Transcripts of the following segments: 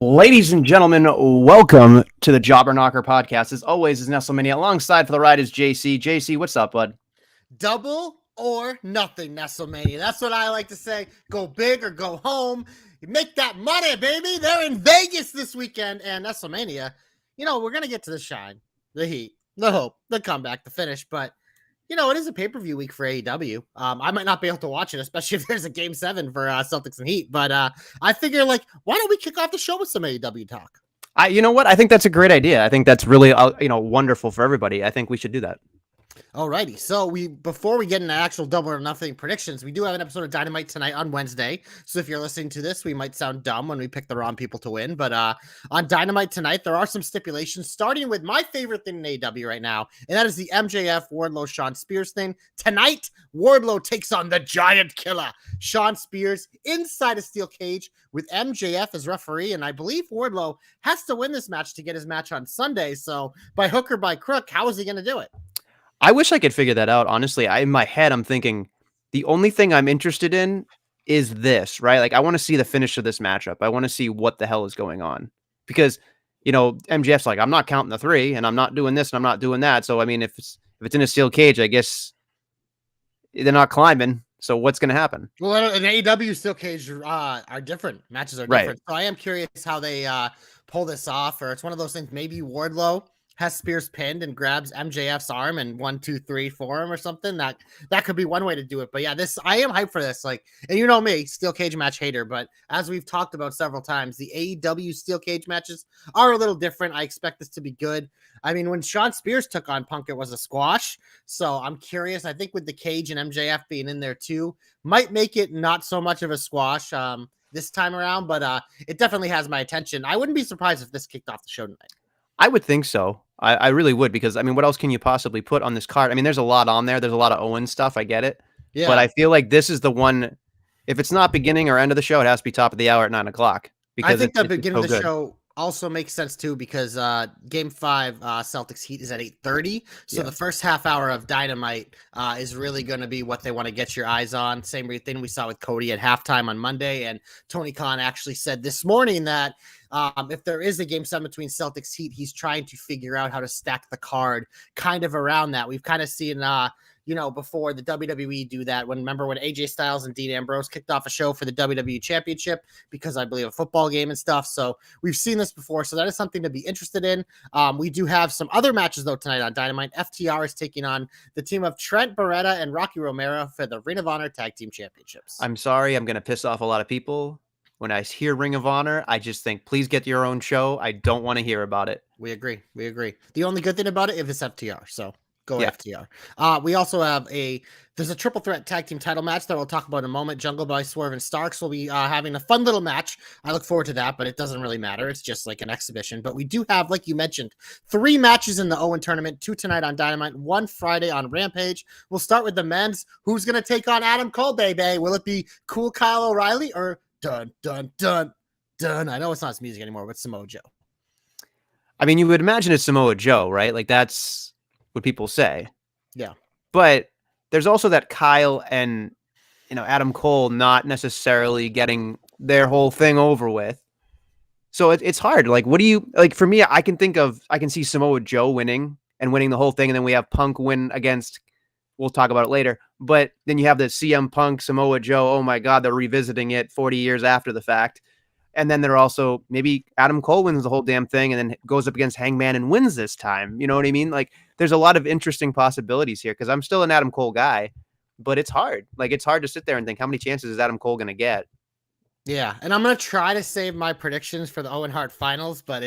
Ladies and gentlemen, welcome to the Jobber Knocker podcast. As always, is Nestlemania. Alongside for the ride is JC. JC, what's up, bud? Double or nothing, Nestlemania. That's what I like to say. Go big or go home. You make that money, baby. They're in Vegas this weekend. And Nestlemania, you know, we're going to get to the shine, the heat, the hope, the comeback, the finish. But, you know, it is a pay-per-view week for AEW. I might not be able to watch it, especially if there's a Game 7 for Celtics and Heat. But I figure, like, why don't we kick off the show with some AEW talk? You know what? I think that's a great idea. I think that's really, wonderful for everybody. I think we should do that. Alrighty, so before we get into actual double or nothing predictions, we do have an episode of Dynamite tonight on Wednesday. So if you're listening to this, we might sound dumb when we pick the wrong people to win. But on Dynamite tonight, there are some stipulations, starting with my favorite thing in AEW right now, and that is the MJF Wardlow Shawn Spears thing. Tonight, Wardlow takes on the Giant Killer, Shawn Spears, inside a steel cage with MJF as referee, and I believe Wardlow has to win this match to get his match on Sunday. So by hook or by crook, how is he going to do it? I wish I could figure that out. Honestly, in my head, I'm thinking the only thing I'm interested in is this, right? Like, I want to see the finish of this matchup. I want to see what the hell is going on because, MJF's like, I'm not counting the 3 and I'm not doing this and I'm not doing that. So, I mean, if it's in a steel cage, I guess they're not climbing. So what's going to happen? Well, an AEW steel cage are different. Matches are different. Right. So I am curious how they pull this off, or it's one of those things. Maybe Wardlow has Spears pinned and grabs MJF's arm and 1, 2, 3 for him or something. That could be one way to do it. But yeah, I am hyped for this. Like, and you know me, steel cage match hater, but as we've talked about several times, the AEW steel cage matches are a little different. I expect this to be good. I mean, when Shawn Spears took on Punk, it was a squash. So I'm curious. I think with the cage and MJF being in there too, might make it not so much of a squash this time around, but it definitely has my attention. I wouldn't be surprised if this kicked off the show tonight. I would think so. I really would, because I mean, what else can you possibly put on this card? I mean, there's a lot on there. There's a lot of Owen stuff. I get it. Yeah. But I feel like this is the one, if it's not beginning or end of the show, it has to be top of the hour at 9:00. Because I think the beginning of the show also makes sense too, because Game 5 Celtics Heat is at 8:30. So the first half hour of Dynamite is really going to be what they want to get your eyes on. Same thing we saw with Cody at halftime on Monday. And Tony Khan actually said this morning that if there is a Game 7 between Celtics Heat, he's trying to figure out how to stack the card kind of around that. We've kind of seen before the WWE do that. Remember when AJ Styles and Dean Ambrose kicked off a show for the WWE Championship because I believe a football game and stuff. So we've seen this before. So that is something to be interested in. We do have some other matches though tonight on Dynamite. FTR is taking on the team of Trent Beretta and Rocky Romero for the Ring of Honor Tag Team Championships. I'm sorry, I'm going to piss off a lot of people. When I hear Ring of Honor, I just think, please get your own show. I don't want to hear about it. We agree. The only good thing about it, if it's FTR. So go FTR. We also have there's a triple threat tag team title match that we'll talk about in a moment. Jungle Boy, Swerve, and Starks will be having a fun little match. I look forward to that, but it doesn't really matter. It's just like an exhibition. But we do have, like you mentioned, 3 matches in the Owen tournament, 2 tonight on Dynamite, 1 Friday on Rampage. We'll start with the men's. Who's going to take on Adam Cole, baby? Will it be Cool Kyle O'Reilly or dun, dun, dun, dun? I know it's not his music anymore, but Samoa Joe. I mean, you would imagine it's Samoa Joe, right? Like, that's what people say. Yeah. But there's also that Kyle and, Adam Cole not necessarily getting their whole thing over with. So it's hard. Like, what do you, like, for me, I can see Samoa Joe winning the whole thing. And then we have Punk win against, we'll talk about it later, But then you have the CM Punk, Samoa Joe. Oh my God, they're revisiting it 40 years after the fact. And then they're also maybe Adam Cole wins the whole damn thing and then goes up against Hangman and wins this time. You know what I mean? Like there's a lot of interesting possibilities here because I'm still an Adam Cole guy, but it's hard. Like it's hard to sit there and think how many chances is Adam Cole going to get? Yeah, and I'm gonna try to save my predictions for the Owen Hart finals, but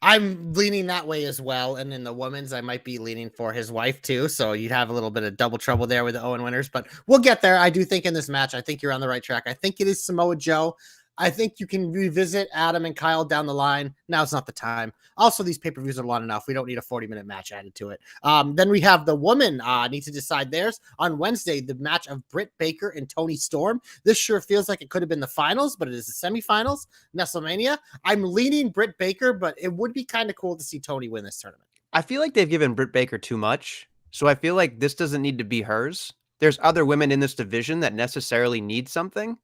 I'm leaning that way as well. And in the women's, I might be leaning for his wife too. So you'd have a little bit of double trouble there with the Owen winners, but we'll get there. I do think in this match, I think you're on the right track. I think it is Samoa Joe. I think you can revisit Adam and Kyle down the line. Now's not the time. Also, these pay-per-views are long enough. We don't need a 40-minute match added to it. Then we have the woman need to decide theirs. On Wednesday, the match of Britt Baker and Toni Storm. This sure feels like it could have been the finals, but it is the semifinals. Nestlemania. I'm leaning Britt Baker, but it would be kind of cool to see Toni win this tournament. I feel like they've given Britt Baker too much. So I feel like this doesn't need to be hers. There's other women in this division that necessarily need something.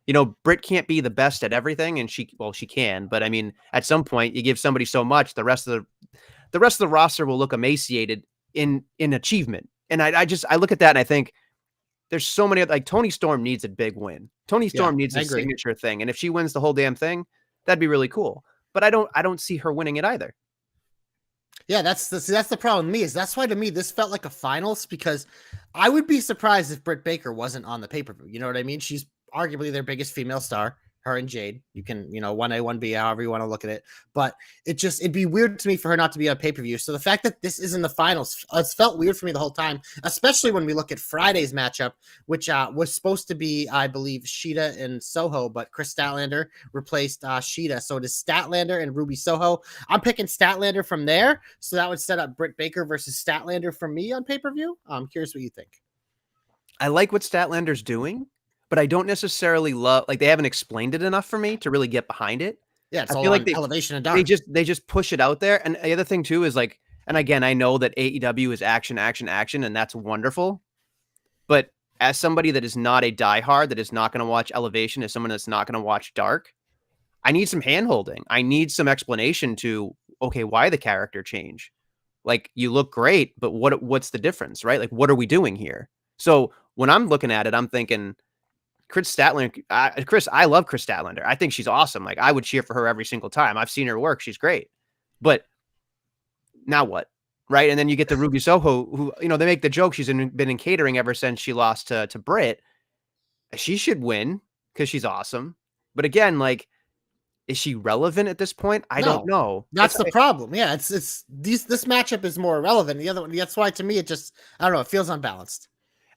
You know, Britt can't be the best at everything, and she can, but I mean, at some point, you give somebody so much, the rest of the roster will look emaciated in achievement. And I look at that and I think there's so many, like Toni Storm needs a big win. Toni Storm needs a signature thing, and if she wins the whole damn thing, that'd be really cool. But I don't see her winning it either. Yeah, that's the problem with me, is that's why to me this felt like a finals, because I would be surprised if Britt Baker wasn't on the pay-per-view. You know what I mean? She's arguably their biggest female star, her and Jade. You can, 1A, 1B, however you want to look at it. But it'd be weird to me for her not to be on pay-per-view. So the fact that this is in the finals, it's felt weird for me the whole time, especially when we look at Friday's matchup, which was supposed to be, I believe, Sheeta and Soho, but Chris Statlander replaced Sheeta. So it is Statlander and Ruby Soho. I'm picking Statlander from there. So that would set up Britt Baker versus Statlander for me on pay-per-view. I'm curious what you think. I like what Statlander's doing, but I don't necessarily love, like, they haven't explained it enough for me to really get behind it. Yeah, it's I all feel like elevation and dark. They just push it out there. And the other thing too is like, and again, I know that AEW is action, action, action, and that's wonderful. But as somebody that is not a diehard, that is not going to watch Elevation, as someone that's not going to watch Dark, I need some handholding. I need some explanation to, okay, why the character change? Like, you look great, but what's the difference, right? Like, what are we doing here? So when I'm looking at it, I'm thinking, Chris Statlander, I love Chris Statlander. I think she's awesome. Like, I would cheer for her every single time. I've seen her work. She's great. But now what? Right? And then you get the Ruby Soho, who, they make the joke she's been in catering ever since she lost to Britt. She should win because she's awesome. But again, like, is she relevant at this point? I don't know. That's the problem. Yeah, this matchup is more relevant. The other one, that's why to me it just, I don't know, it feels unbalanced.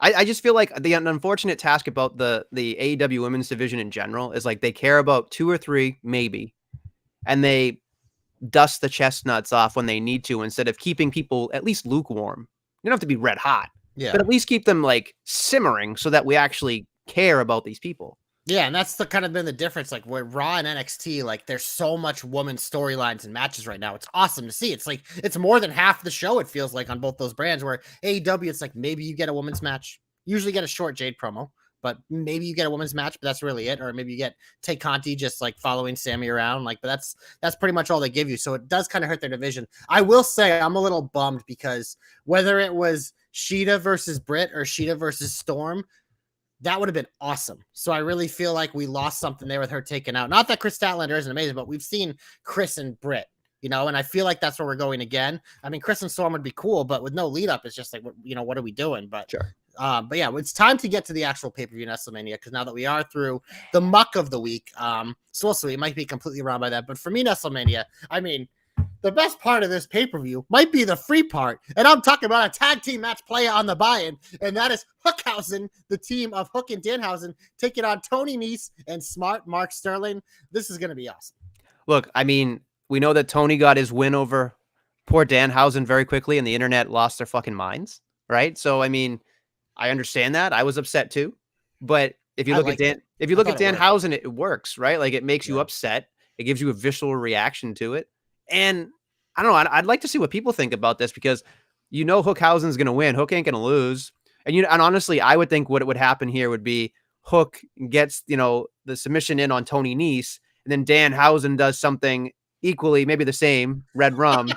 I just feel like the unfortunate task about the AEW women's division in general is like they care about 2 or 3 maybe, and they dust the chestnuts off when they need to instead of keeping people at least lukewarm. You don't have to be red hot, but at least keep them like simmering so that we actually care about these people. Yeah, and that's kind of been the difference. Like where Raw and NXT, like there's so much woman storylines and matches right now. It's awesome to see. It's like it's more than half the show. It feels like on both those brands. Where AEW, it's like maybe you get a women's match. Usually get a short Jade promo, but maybe you get a women's match. But that's really it. Or maybe you get Tay Conti just like following Sammy around. Like, but that's pretty much all they give you. So it does kind of hurt their division. I will say I'm a little bummed because whether it was Sheeta versus Britt or Sheeta versus Storm, that would have been awesome. So I really feel like we lost something there with her taken out. Not that Chris Statlander isn't amazing, but we've seen Chris and Britt, and I feel like that's where we're going again. I mean, Chris and Storm would be cool, but with no lead up, it's just like, what are we doing? But sure. But yeah, it's time to get to the actual pay-per-view Nestlemania, because now that we are through the muck of the week, so also it might be completely wrong by that, but for me, Nestlemania, I mean, the best part of this pay-per-view might be the free part. And I'm talking about a tag team match play on the buy-in. And that is Hookhausen, the team of Hook and Danhausen, taking on Tony Nese and Smart Mark Sterling. This is going to be awesome. Look, I mean, we know that Tony got his win over poor Danhausen very quickly, and the internet lost their fucking minds, right? So, I mean, I understand that. I was upset too. But if you look at Danhausen, it works, right? Like, it makes you upset. It gives you a visceral reaction to it. And I don't know. I'd like to see what people think about this, because Hookhausen's going to win. Hook ain't going to lose. And honestly, I would think what would happen here would be Hook gets the submission in on Tony Nese, and then Danhausen does something equally, maybe the same, red rum,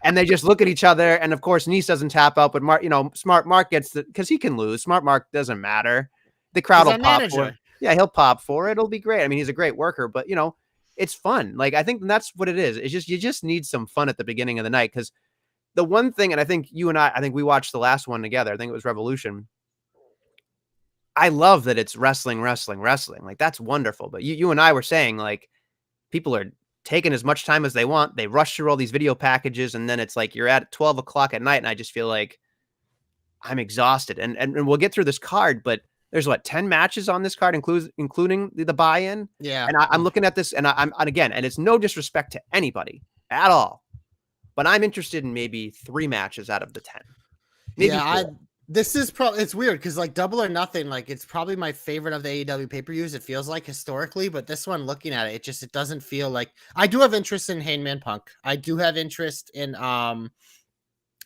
And they just look at each other. And of course, Nice doesn't tap out, but Mark, Smart Mark gets because he can lose. Smart Mark doesn't matter. The crowd He's will our pop for it. manager. Yeah, he'll pop for it. It'll be great. I mean, he's a great worker, but it's fun. Like, I think that's what it is. It's just, you just need some fun at the beginning of the night. Cause the one thing, and I think you and I think we watched the last one together. I think it was Revolution. I love that it's wrestling, wrestling, wrestling. Like, that's wonderful. But you and I were saying, like, people are taking as much time as they want. They rush through all these video packages, and then it's like you're at 12 o'clock at night, and I just feel like I'm exhausted. And we'll get through this card, but there's 10 matches on this card, including the buy-in. Yeah. And I'm looking at this, and and it's no disrespect to anybody at all, but I'm interested in maybe 3 matches out of the 10. Maybe this is probably, it's weird because like Double or Nothing, like it's probably my favorite of the AEW pay-per-views. It feels like historically, but this one, looking at it, it doesn't feel like. I do have interest in Hangman Punk. I do have interest in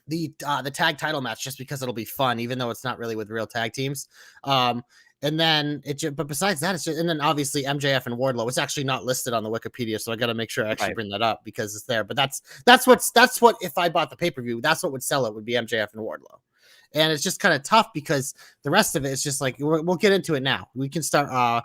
the tag title match just because it'll be fun, even though it's not really with real tag teams. And then but besides that, it's just, and then obviously MJF and Wardlow. It's actually not listed on the Wikipedia, so I got to make sure I actually bring that up because it's there. But that's what if I bought the pay-per-view, that's what would sell it, would be MJF and Wardlow. And it's just kind of tough because the rest of it is just like, we'll get into it now. We can start.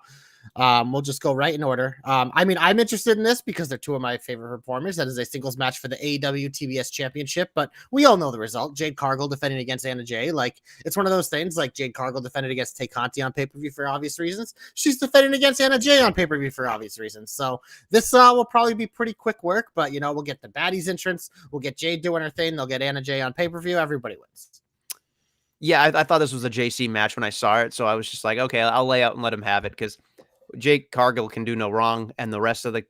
We'll just go right in order. I mean, I'm interested in this because they're 2 of my favorite performers. That is a singles match for the AEW TBS Championship, but we all know the result. Jade Cargill defending against Anna Jay. Like, it's one of those things, like Jade Cargill defended against Tay Conti on pay-per-view for obvious reasons. She's defending against Anna Jay on pay-per-view for obvious reasons. So this will probably be pretty quick work, but we'll get the baddies entrance. We'll get Jade doing her thing. They'll get Anna Jay on pay-per-view. Everybody wins. Yeah, I thought this was a JC match when I saw it, so I was just like, okay, I'll lay out and let him have it because Jake Cargill can do no wrong, and the rest of the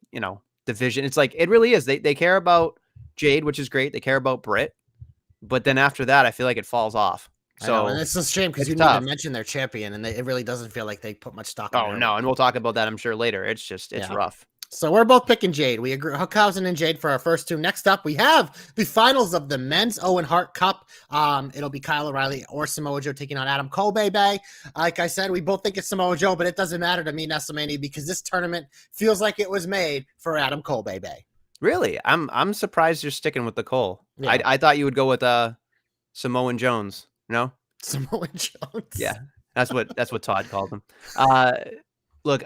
division, it's like, it really is. They care about Jade, which is great. They care about Britt, but then after that, I feel like it falls off. So and it's a shame because you need to mention their champion, and it really doesn't feel like they put much stock. Oh no, and we'll talk about that, I'm sure, later. It's just rough. So we're both picking Jade. We agree, Hookhausen and Jade for our first 2. Next up, we have the finals of the men's Owen Hart Cup. It'll be Kyle O'Reilly or Samoa Joe taking on Adam Cole, baby. Like I said, we both think it's Samoa Joe, but it doesn't matter to me, Nestlemania, because this tournament feels like it was made for Adam Cole, baby. Really? I'm surprised you're sticking with the Cole. Yeah. I thought you would go with Samoan Jones. No? Samoan Jones. Yeah. That's what Todd called him. Look,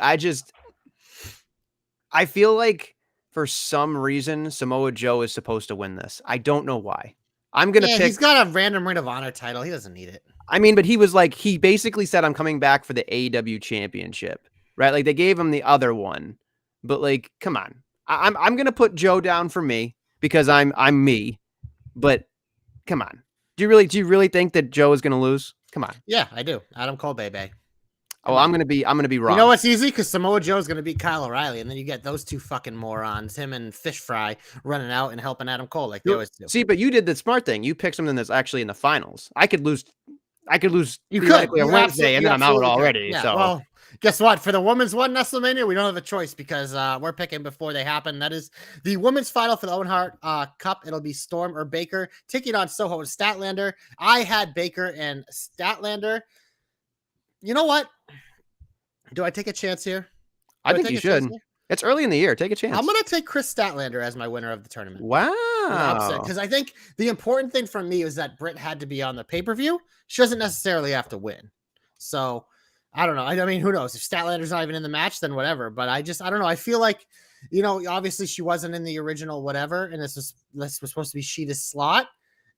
I feel like for some reason Samoa Joe is supposed to win this. I don't know why. I'm going to pick. He's got a random Ring of Honor title. He doesn't need it. I mean, but he basically said, I'm coming back for the AEW championship, right? Like, they gave him the other one, but like, come on. I'm going to put Joe down for me because I'm me, but come on. Do you really think that Joe is going to lose? Come on. Yeah, I do. Adam Cole, baby. Oh, I'm gonna be wrong. You know what's easy? Because Samoa Joe's gonna beat Kyle O'Reilly, and then you get those 2 fucking morons, him and Fish Fry, running out and helping Adam Cole like they always do. See, but you did the smart thing. You picked something that's actually in the finals. I could lose. You could on Wednesday, and then I'm out already. Yeah, so, well, guess what? For the women's one, Nestlemania, we don't have a choice because we're picking before they happen. That is the women's final for the Owen Hart Cup. It'll be Storm or Baker taking on Soho and Statlander. I had Baker and Statlander. You know what? Do I take a chance here? I think you should. It's early in the year. Take a chance. I'm going to take Chris Statlander as my winner of the tournament. Wow. Because I think the important thing for me is that Britt had to be on the pay-per-view. She doesn't necessarily have to win. So, I don't know. I mean, who knows? If Statlander's not even in the match, then whatever. But I don't know. I feel like, obviously she wasn't in the original whatever, and this was supposed to be Sheeta's slot.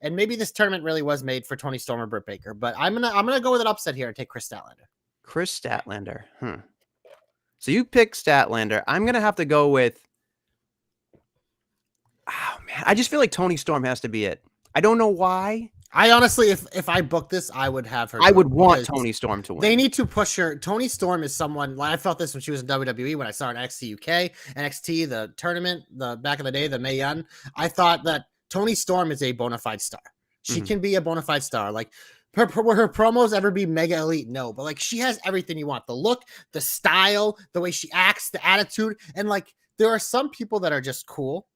And maybe this tournament really was made for Toni Storm or Britt Baker. But I'm gonna go with an upset here and take Chris Statlander. Chris Statlander. So you pick Statlander. I'm going to have to go with, oh man, I just feel like Toni Storm has to be it. I don't know why. I honestly, if I booked this, I would have her. I would want Toni Storm to win. They need to push her. Toni Storm is someone, like I felt this when she was in WWE, when I saw her in NXT UK, NXT, the tournament, the back in the day, the Mae Young. I thought that Toni Storm is a bona fide star. She can be a bona fide star. Like, her promos ever be mega elite? No, but like she has everything you want: the look, the style, the way she acts, the attitude, and like there are some people that are just cool.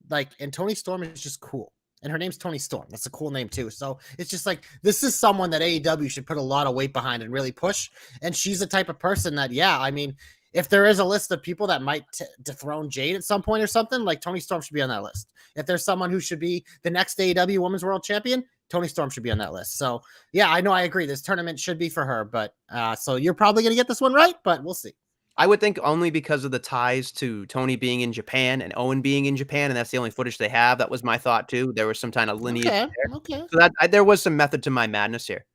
Like, and Toni Storm is just cool, and her name's Toni Storm. That's a cool name too. So it's just like this is someone that AEW should put a lot of weight behind and really push. And she's the type of person that, yeah, I mean, if there is a list of people that might dethrone Jade at some point or something, like Toni Storm should be on that list. If there's someone who should be the next AEW Women's World Champion, Toni Storm should be on that list. So yeah, I know, I agree. This tournament should be for her, but so you're probably going to get this one right, but we'll see. I would think only because of the ties to Tony being in Japan and Owen being in Japan, and that's the only footage they have. That was my thought too. There was some kind of lineage Okay, there. okay. So there was some method to my madness here.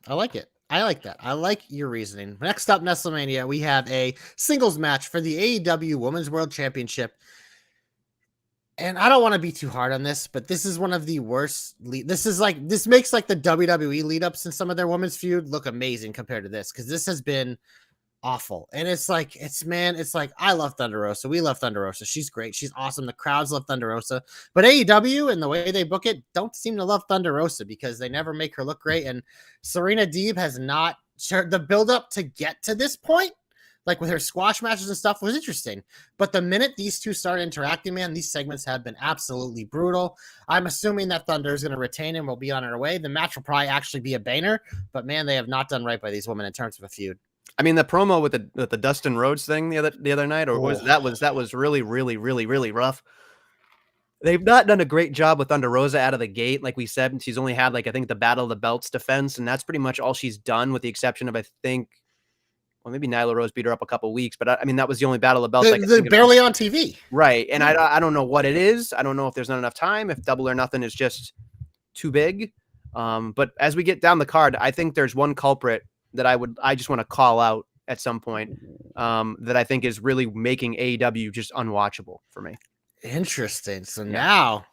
I like it. I like that. I like your reasoning. Next up, Nestlemania, we have a singles match for the AEW Women's World Championship. And I don't want to be too hard on this, but this is one of the worst. This makes like the WWE lead ups in some of their women's feud look amazing compared to this, because this has been awful. And it's like, I love Thunder Rosa. We love Thunder Rosa. She's great. She's awesome. The crowds love Thunder Rosa. But AEW and the way they book it don't seem to love Thunder Rosa, because they never make her look great. And Serena Deeb has not the build up to get to this point, like with her squash matches and stuff, was interesting. But the minute these two started interacting, man, these segments have been absolutely brutal. I'm assuming that Thunder is going to retain and will be on her way. The match will probably actually be a banger, but man, they have not done right by these women in terms of a feud. I mean, the promo with the Dustin Rhodes thing the other night, or that was really, really, really, really rough. They've not done a great job with Thunder Rosa out of the gate. Like we said, she's only had, like, I think the Battle of the Belts defense, and that's pretty much all she's done, with the exception of, I think, well, maybe Nyla Rose beat her up a couple weeks, but I mean, that was the only Battle of the Belts. They're barely on TV. Right. And I don't know what it is. I don't know if there's not enough time, if Double or Nothing is just too big. But as we get down the card, I think there's one culprit that I just want to call out at some point, that I think is really making AEW just unwatchable for me. Interesting. So now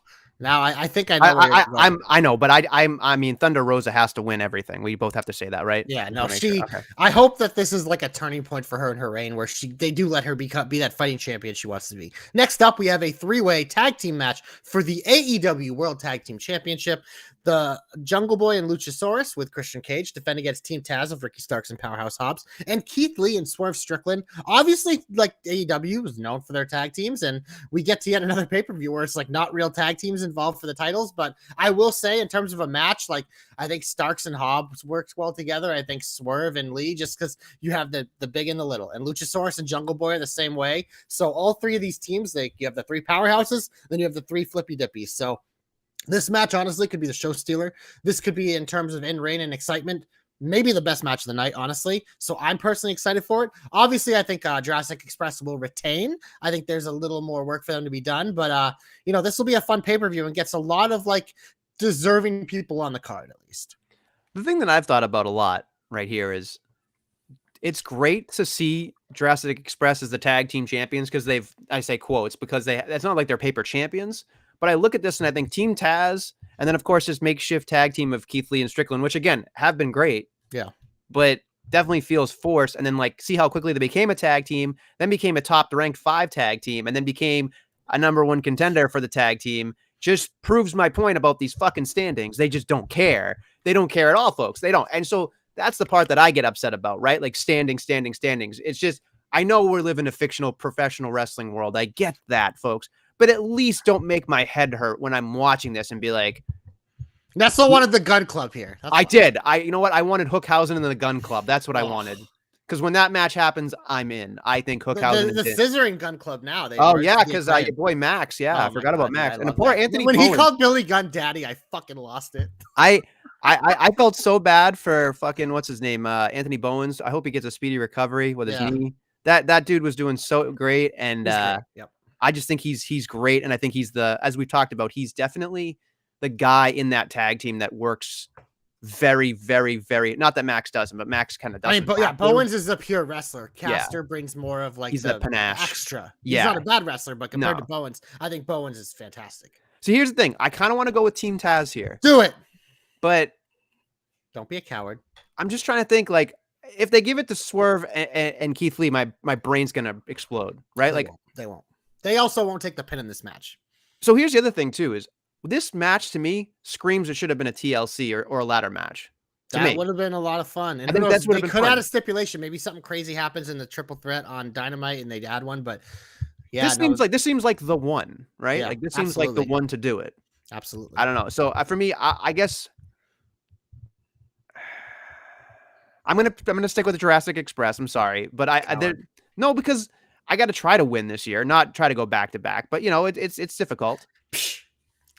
I think I know. I know, but I mean, Thunder Rosa has to win everything. We both have to say that, right? Yeah, no, okay. I hope that this is like a turning point for her in her reign, where they do let her be that fighting champion she wants to be. Next up, we have a 3-way tag team match for the AEW World Tag Team Championship. The Jungle Boy and Luchasaurus with Christian Cage defend against Team Taz of Ricky Starks and Powerhouse Hobbs, and Keith Lee and Swerve Strickland. Obviously, like, AEW is known for their tag teams, and we get to yet another pay-per-view where it's like not real tag teams involved for the titles. But I will say, in terms of a match, like, I think Starks and Hobbs works well together. I think Swerve and Lee, just because you have the big and the little, and Luchasaurus and Jungle Boy are the same way. So all three of these teams, you have the three powerhouses, then you have the three flippy dippies. So this match, honestly, could be the show stealer. This could be, in terms of in-ring and excitement, maybe the best match of the night, honestly. So I'm personally excited for it. Obviously, I think Jurassic Express will retain. I think there's a little more work for them to be done. But, this will be a fun pay-per-view and gets a lot of, like, deserving people on the card, at least. The thing that I've thought about a lot right here is it's great to see Jurassic Express as the tag team champions, because I say quotes, because it's not like they're paper champions. But I look at this and I think Team Taz, and then, of course, this makeshift tag team of Keith Lee and Strickland, which, again, have been great. Yeah. But definitely feels forced. And then, like, see how quickly they became a tag team, then became a top-ranked 5 tag team, and then became a #1 contender for the tag team. Just proves my point about these fucking standings. They just don't care. They don't care at all, folks. They don't. And so that's the part that I get upset about, right? Like, standings. It's just, I know we're living a fictional professional wrestling world. I get that, folks. But at least don't make my head hurt when I'm watching this and be like, Nestle wanted the Gun Club here. I did. You know what? I wanted Hookhausen and the Gun Club. That's what I wanted. Because when that match happens, I'm in. I think Hookhausen. The Scissoring Gun Club now. Yeah, because your boy Max. Yeah, I forgot about Max. And poor Anthony. When he called Billy Gunn Daddy, I fucking lost it. I felt so bad for fucking, what's his name, Anthony Bowens. I hope he gets a speedy recovery with his knee. That dude was doing so great, and yep. I just think he's great, and I think he's as we've talked about, he's definitely the guy in that tag team that works very, very, very. Not that Max doesn't, but Max kind of doesn't. I mean, Bowens is a pure wrestler. Caster brings more of, like, he's the panache extra. He's not a bad wrestler, but compared to Bowens, I think Bowens is fantastic. So here's the thing: I kind of want to go with Team Taz here. Do it, but don't be a coward. I'm just trying to think, like, if they give it to Swerve and Keith Lee, my brain's gonna explode, right? They won't. They also won't take the pin in this match. So here's the other thing too: is this match, to me, screams it should have been a TLC or a ladder match. That would have been a lot of fun. And I think that's what they could add a stipulation. Maybe something crazy happens in the triple threat on Dynamite, and they'd add one. But yeah, this seems like the one, right? Yeah, like this seems like the one to do it. Absolutely. I don't know. So for me, I guess I'm gonna stick with the Jurassic Express. I'm sorry, but No, because I got to try to win this year, not try to go back to back. But it's difficult.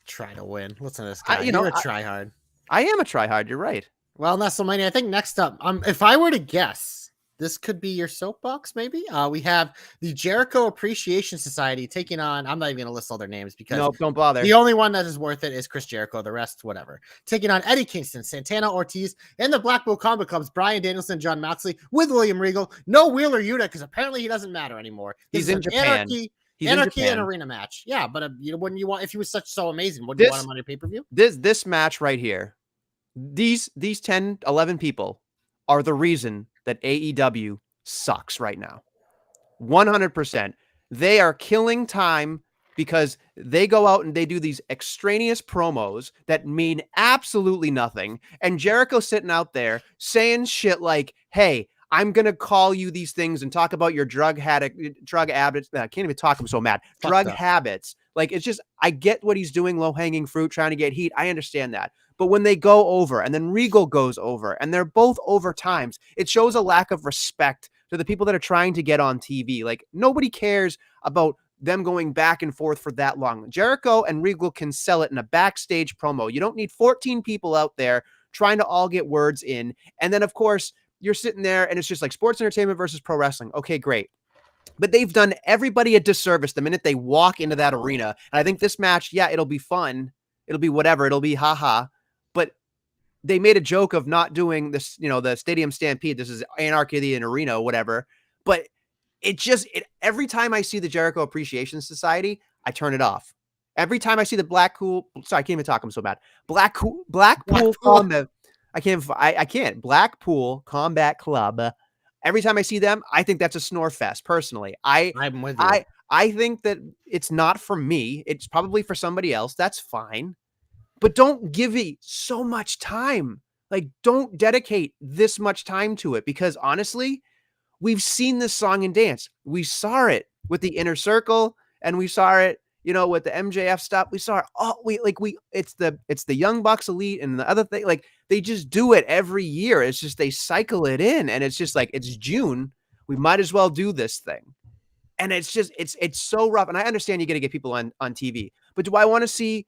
Try to win. Listen to this guy. You're a try hard. I am a try hard. You're right. Well, Nestlemania, I think next up, if I were to guess, this could be your soapbox, maybe. We have the Jericho Appreciation Society taking on. I'm not even going to list all their names because nope, don't bother. The only one that is worth it is Chris Jericho. The rest, whatever. Taking on Eddie Kingston, Santana Ortiz, and the Blackpool Combat Club's Bryan Danielson, John Moxley with William Regal. No Wheeler Yuta because apparently he doesn't matter anymore. He's in Japan. Anarchy and arena match. Yeah, but wouldn't you want if he was so amazing? Wouldn't you want him on your pay-per-view? This match right here. These 10, 11 people are the reason that AEW sucks right now. 100%. They are killing time because they go out and they do these extraneous promos that mean absolutely nothing. And Jericho sitting out there saying shit like, hey, I'm going to call you these things and talk about your drug habits. I can't even talk. I'm so mad. Drug habits. Like, it's just, I get what he's doing, low-hanging fruit, trying to get heat. I understand that. But when they go over and then Regal goes over and they're both over times, it shows a lack of respect to the people that are trying to get on TV. Like, nobody cares about them going back and forth for that long. Jericho and Regal can sell it in a backstage promo. You don't need 14 people out there trying to all get words in. And then, of course, you're sitting there and it's just like sports entertainment versus pro wrestling. Okay, great. But they've done everybody a disservice the minute they walk into that arena. And I think this match, yeah, it'll be fun. It'll be whatever. It'll be haha. But they made a joke of not doing this, the Stadium Stampede. This is Anarchy in Arena, whatever. But every time I see the Jericho Appreciation Society, I turn it off. Every time I see the Blackpool Combat, I can't. Blackpool Combat Club. Every time I see them, I think that's a snore fest. Personally, I'm with you. I think that it's not for me. It's probably for somebody else. That's fine. But don't give it so much time. Like, don't dedicate this much time to it because honestly, we've seen this song and dance. We saw it with the Inner Circle and we saw it, with the MJF stuff. We saw it. It's the Young Bucks Elite and the other thing. Like, they just do it every year. It's just, they cycle it in and it's just like, it's June. We might as well do this thing. And it's just, it's so rough. And I understand you're going to get people on TV, but do I want to see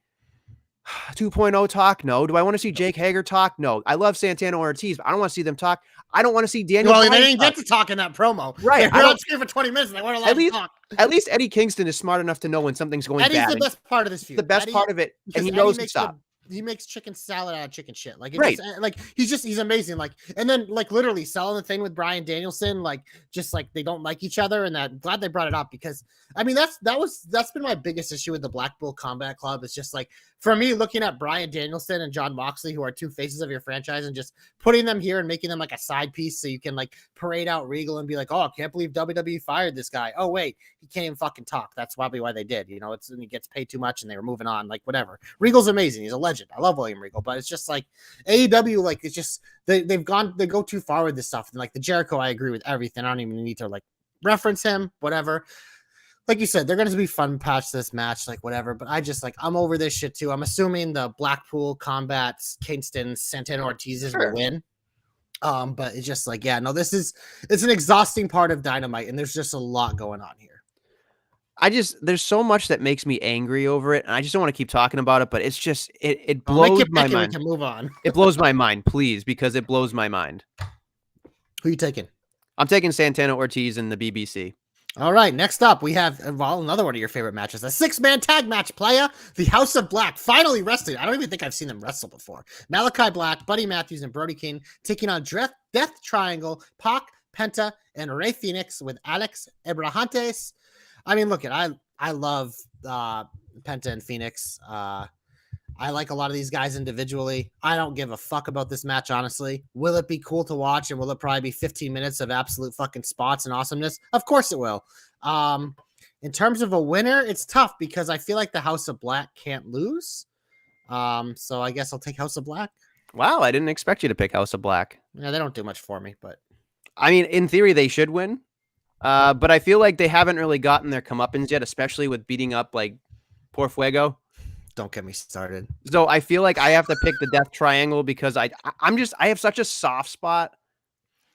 2.0 talk? No. Do I want to see Jake Hager talk? No. I love Santana Ortiz, but I don't want to see them talk. I don't want to see Daniel. Well, they didn't get to talk in that promo. Right. They're on screen for 20 minutes and they weren't allowed to talk. At least Eddie Kingston is smart enough to know when something's going bad. Eddie's the best part of this feud. The best part of it. And he knows to stop. He makes chicken salad out of chicken shit. Like, he's amazing. Like, and then literally selling the thing with Bryan Danielson, they don't like each other. And I'm glad they brought it up because that's been my biggest issue with the Blackpool Combat Club. It's just for me, looking at Bryan Danielson and John Moxley, who are two faces of your franchise, and just putting them here and making them like a side piece so you can parade out Regal and be like, oh, I can't believe WWE fired this guy. Oh, wait, he can't even fucking talk. That's probably why they did. He gets paid too much and they were moving on, whatever. Regal's amazing. He's a legend. I love William Regal, but it's just AEW, it's just they go too far with this stuff. And the Jericho, I agree with everything. I don't even need to reference him, whatever. Like you said, they're going to be fun past this match, whatever. But I just I'm over this shit too. I'm assuming the Blackpool Combat, Kingston, Santana Ortiz's will win. But it's just it's an exhausting part of Dynamite, and there's just a lot going on here. There's so much that makes me angry over it, and I just don't want to keep talking about it, but it's just, it blows my mind. We can move on. It blows my mind, please, because it blows my mind. Who are you taking? I'm taking Santana Ortiz in the BBC. All right, next up, we have, another one of your favorite matches, a 6-man tag match, playa. The House of Black finally rested. I don't even think I've seen them wrestle before. Malachi Black, Buddy Matthews, and Brody King taking on Death Triangle, Pac, Penta, and Rey Fenix with Alex Abrahantes. I mean, look, I love Penta and Phoenix. I like a lot of these guys individually. I don't give a fuck about this match, honestly. Will it be cool to watch? And will it probably be 15 minutes of absolute fucking spots and awesomeness? Of course it will. In terms of a winner, it's tough because I feel like the House of Black can't lose. So I guess I'll take House of Black. Wow, I didn't expect you to pick House of Black. Yeah, they don't do much for me, but I mean, in theory, they should win. But I feel like they haven't really gotten their comeuppance yet, especially with beating up Por Fuego. Don't get me started. So I feel like I have to pick the Death Triangle because I have such a soft spot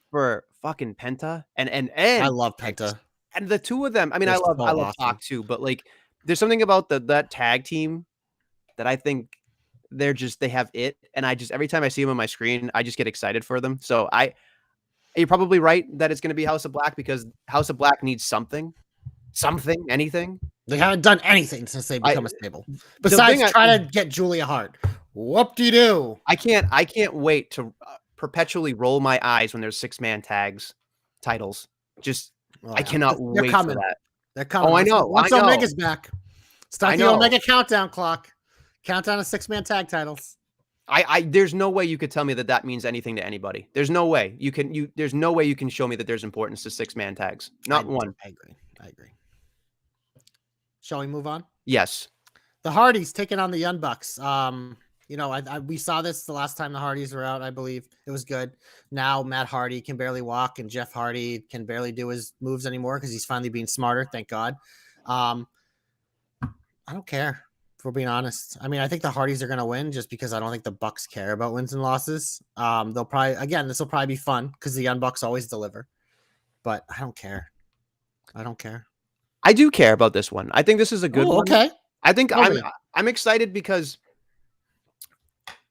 for fucking Penta and I love Penta. And the two of them, I mean, They're I so love awesome. Pac too, but like, there's something about that tag team that I think they have it, and I just every time I see them on my screen, I just get excited for them. So you're probably right that it's going to be House of Black because House of Black needs something, anything. They haven't done anything since they I become a stable, the besides thing try to get Julia Hart. Whoop-de-doo. I can't wait to perpetually roll my eyes when there's 6-man tags titles. Just Oh I yeah, cannot they're wait for coming. that. They're Oh, coming. I know, I Once know, Omega's back, I start the know. Omega countdown clock. Countdown of 6-man tag titles. There's no way you could tell me that means anything to anybody. There's no way there's no way you can show me that there's importance to 6-man tags. Not one. I agree. I agree. Shall we move on? Yes. The Hardys taking on the Young Bucks. You know, we saw this the last time the Hardys were out. I believe it was good. Now Matt Hardy can barely walk, and Jeff Hardy can barely do his moves anymore because he's finally being smarter. Thank God. I don't care. If we're being honest, I mean, I think the Hardys are going to win just because I don't think the Bucks care about wins and losses. They'll probably this will probably be fun because the Young Bucks always deliver. But I don't care. I don't care. I do care about this one. I think this is a good one. Okay. I think Totally. I'm excited because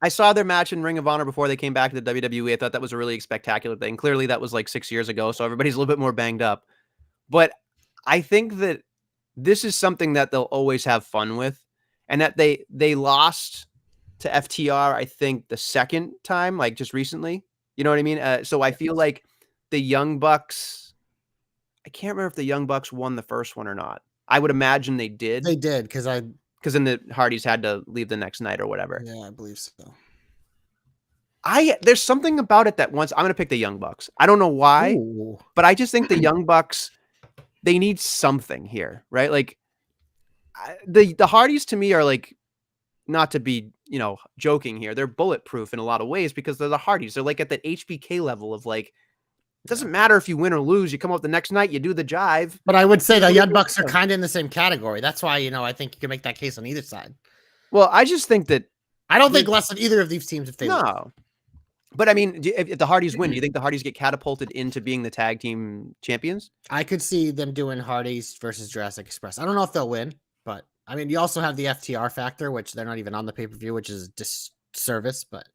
I saw their match in Ring of Honor before they came back to the WWE. I thought that was a really spectacular thing. Clearly, that was like 6 years ago, so everybody's a little bit more banged up. But I think that this is something that they'll always have fun with, and that they lost to FTR, I think, the second time, like just recently. You know what I mean? So I feel like the Young Bucks. I can't remember if the Young Bucks won the first one or not. I would imagine they did. They did because then the Hardys had to leave the next night or whatever. Yeah, I believe so. There's something about it that once I'm going to pick the Young Bucks. I don't know why, Ooh. but I just think the Young Bucks, they need something here, right? Like the Hardys to me are like, not to be, joking here. They're bulletproof in a lot of ways because they're the Hardys. They're like at that HBK level of like, it doesn't matter if you win or lose. You come up the next night, you do the jive. But I would say the Young Bucks are kind of in the same category. That's why, I think you can make that case on either side. Well, I just think that I don't think less than either of these teams if they lose. But I mean, if the Hardys win, do you think the Hardys get catapulted into being the tag team champions? I could see them doing Hardys versus Jurassic Express. I don't know if they'll win, but I mean, you also have the FTR factor, which they're not even on the pay-per-view, which is disservice, but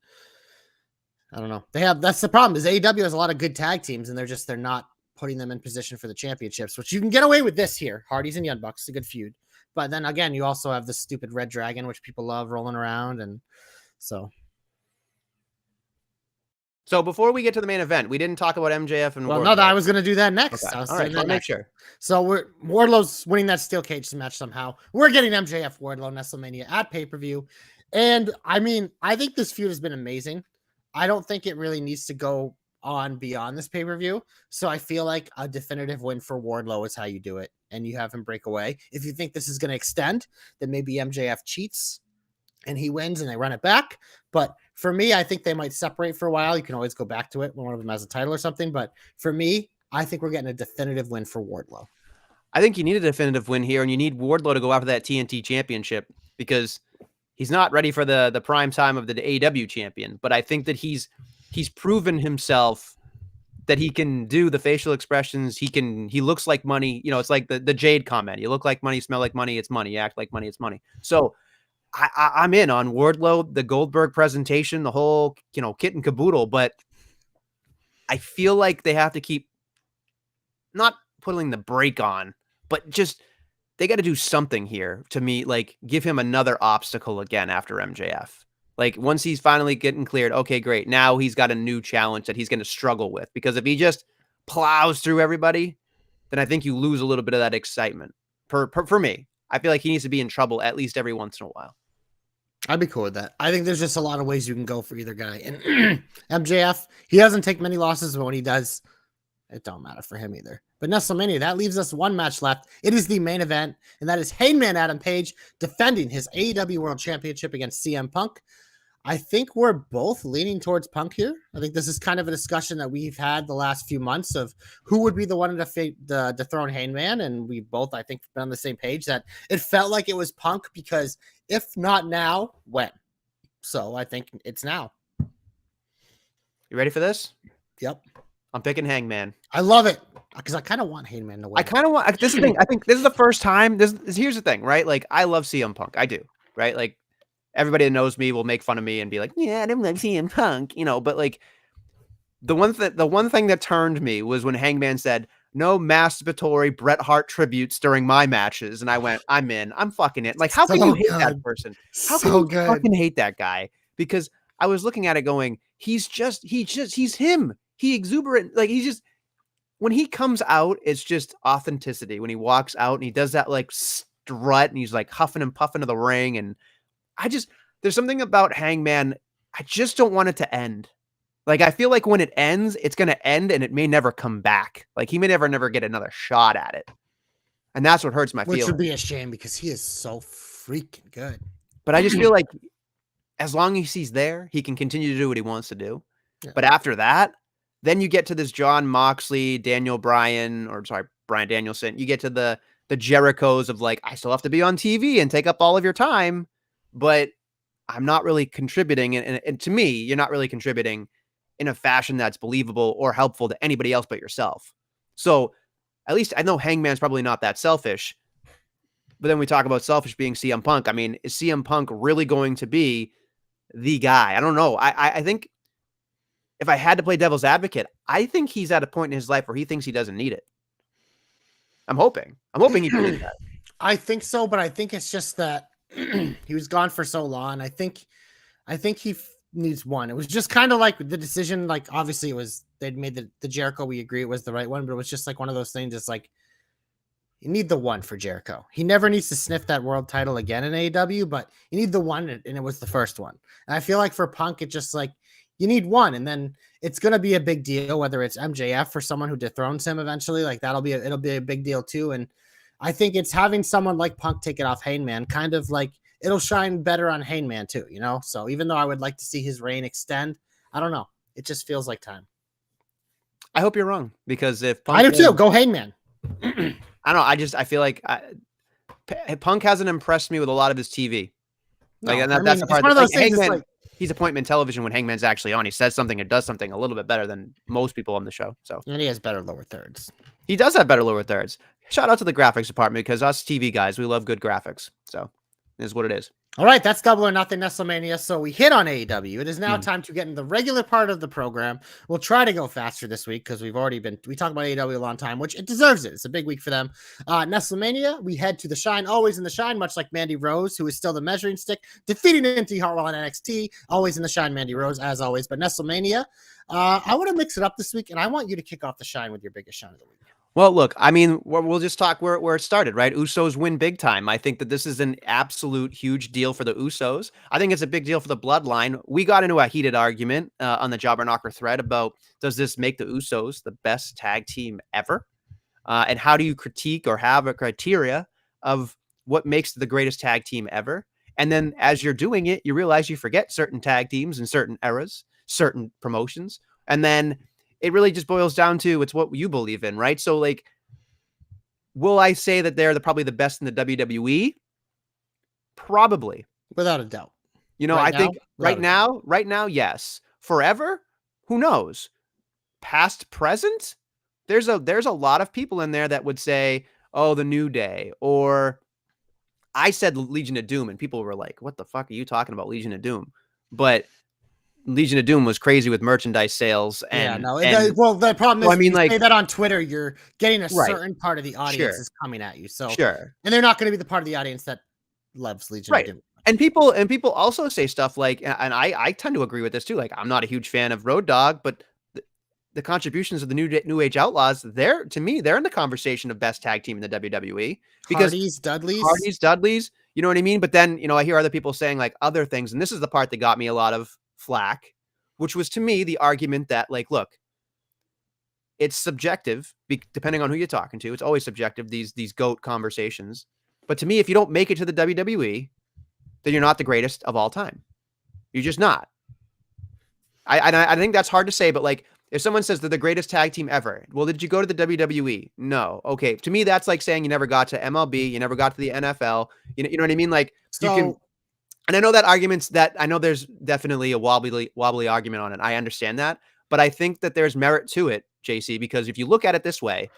I don't know. That's the problem is AEW has a lot of good tag teams and they're not putting them in position for the championships, which you can get away with this here. Hardys and Young Bucks, a good feud. But then again, you also have the stupid Red Dragon, which people love rolling around. And so before we get to the main event, we didn't talk about MJF and Wardlow. No, I was going to do that next. Okay. All right, I'll make sure. So Wardlow's winning that steel cage match somehow. We're getting MJF Wardlow Nestlemania at pay-per-view. And I mean, I think this feud has been amazing. I don't think it really needs to go on beyond this pay-per-view. So I feel like a definitive win for Wardlow is how you do it. And you have him break away. If you think this is going to extend, then maybe MJF cheats and he wins and they run it back. But for me, I think they might separate for a while. You can always go back to it when one of them has a title or something. But for me, I think we're getting a definitive win for Wardlow. I think you need a definitive win here, and you need Wardlow to go after that TNT championship because he's not ready for the prime time of the AEW champion. But I think that he's proven himself that he can do the facial expressions. He looks like money. It's like the Jade comment. You look like money, smell like money, it's money. You act like money, it's money. So I'm in on Wardlow, the Goldberg presentation, the whole, kit and caboodle. But I feel like they have to keep not putting the brake on, but just they got to do something here to me, like give him another obstacle again after MJF. Like once he's finally getting cleared, okay, great. Now he's got a new challenge that he's going to struggle with, because if he just plows through everybody, then I think you lose a little bit of that excitement. For me, I feel like he needs to be in trouble at least every once in a while. I'd be cool with that. I think there's just a lot of ways you can go for either guy. And MJF, he doesn't take many losses, but when he does, it don't matter for him either. But Nestlemania, that leaves us one match left. It is the main event, and that is Hangman Adam Page defending his AEW World Championship against CM Punk. I think we're both leaning towards Punk here. I think this is kind of a discussion that we've had the last few months of who would be the one to dethrone Hangman, and we both, I think, been on the same page that it felt like it was Punk because if not now, when? So I think it's now. You ready for this? Yep. I'm picking Hangman. I love it. because I kind of want Hangman to win. I kind of want. This is the thing. I think this is the first time. Here's the thing, right? Like, I love CM Punk. I do, right? Like, everybody that knows me will make fun of me and be like, "Yeah, I don't like CM Punk," But like, the one thing that turned me was when Hangman said, "No masturbatory Bret Hart tributes during my matches," and I went, "I'm in. I'm fucking in." Like, how can you hate that person? How can you fucking hate that guy? Because I was looking at it going, he's him. He exuberant, like he's just. When he comes out, it's just authenticity. When he walks out and he does that like strut and he's like huffing and puffing to the ring. And there's something about Hangman. I just don't want it to end. Like, I feel like when it ends, it's going to end and it may never come back. Like, he may never get another shot at it. And that's what hurts my feelings. Which would be a shame because he is so freaking good. But I just feel like as long as he's there, he can continue to do what he wants to do. Yeah. But after that, then you get to this Jon Moxley, Bryan Danielson. You get to the Jerichos of like, I still have to be on TV and take up all of your time, but I'm not really contributing. And to me, you're not really contributing in a fashion that's believable or helpful to anybody else but yourself. So at least I know Hangman's probably not that selfish. But then we talk about selfish being CM Punk. I mean, is CM Punk really going to be the guy? I don't know. I think if I had to play devil's advocate, I think he's at a point in his life where he thinks he doesn't need it. I'm hoping he believes that. I think so, but I think it's just that he was gone for so long. I think he needs one. It was just kind of like the decision. Like, obviously, they'd made the Jericho. We agree it was the right one, but it was just like one of those things. It's like you need the one for Jericho. He never needs to sniff that world title again in AEW, but you need the one, and it was the first one. And I feel like for Punk, it's just like, you need one, and then it's going to be a big deal, whether it's MJF or someone who dethrones him eventually. Like, it'll be a big deal too. And I think it's having someone like Punk take it off Hangman, kind of like it'll shine better on Hangman too, So even though I would like to see his reign extend, I don't know. It just feels like time. I hope you're wrong, because if Punk I do too, go Hangman. I don't know. I feel like Punk hasn't impressed me with a lot of his TV. Like, no, that's the part. One of those things. Hangman, like, he's appointment television when Hangman's actually on. He says something and does something a little bit better than most people on the show. So, and he has better lower thirds. He does have better lower thirds. Shout out to the graphics department, because us TV guys, we love good graphics. So, it is what it is. All right, that's Double or Nothing Nestlemania. So we hit on AEW. It is now time to get in the regular part of the program. We'll try to go faster this week because we talked about AEW a long time, which it deserves it. It's a big week for them. Nestlemania, we head to the Shine, always in the Shine, much like Mandy Rose, who is still the measuring stick, defeating Indy Hartwell in NXT. Always in the Shine, Mandy Rose, as always. But Nestlemania, I want to mix it up this week, and I want you to kick off the Shine with your biggest Shine of the week. Well, look, I mean, we'll just talk where it started, right? Usos win big time. I think that this is an absolute huge deal for the Usos. I think it's a big deal for the Bloodline. We got into a heated argument on the Jobber Knocker thread about, does this make the Usos the best tag team ever? And how do you critique or have a criteria of what makes the greatest tag team ever? And then as you're doing it, you realize you forget certain tag teams in certain eras, certain promotions, and then it really just boils down to, it's what you believe in, right? So, like, will I say that they're probably the best in the WWE? Probably. Without a doubt. I think right now, yes. Forever? Who knows? Past, present? There's a lot of people in there that would say, oh, the New Day, or I said Legion of Doom, and people were like, what the fuck are you talking about, Legion of Doom? But Legion of Doom was crazy with merchandise sales. And the problem is, you say that on Twitter, you're getting a certain part of the audience is coming at you. So and they're not going to be the part of the audience that loves Legion of Doom. And people also say stuff like, and I tend to agree with this too. Like, I'm not a huge fan of Road Dogg, but the contributions of the New Age Outlaws, they're in the conversation of best tag team in the WWE. Because Hardys, Dudleys, you know what I mean? But then, I hear other people saying like other things, and this is the part that got me a lot of flack, which was to me the argument that, like, look, it's subjective depending on who you're talking to. It's always subjective, these GOAT conversations. But to me, if you don't make it to the WWE, then you're not the greatest of all time. You're just not. I think that's hard to say, but like, if someone says they're the greatest tag team ever, well, did you go to the WWE? No. Okay. To me, that's like saying you never got to MLB, you never got to the NFL. You know what I mean? Like, you can. And I know that I know there's definitely a wobbly argument on it. I understand that, but I think that there's merit to it JC, because if you look at it this way,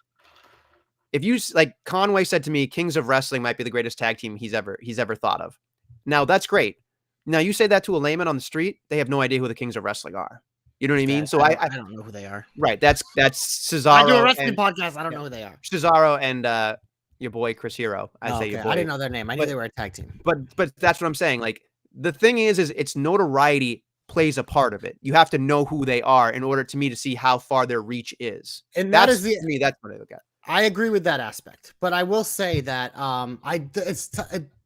if you like Conway said to me, Kings of Wrestling might be the greatest tag team he's ever thought of. Now that's great. Now you say that to a layman on the street, they have no idea who the Kings of Wrestling are. You know what I mean? So I don't know who they are. Right. That's Cesaro. I do a wrestling podcast. I don't know who they are. Cesaro and your boy Chris Hero. Your boy. I didn't know their name. I knew they were a tag team. But that's what I'm saying. Like the thing is it's notoriety plays a part of it. You have to know who they are in order to see how far their reach is. And that's to me. That's what I look at. I agree with that aspect, but I will say that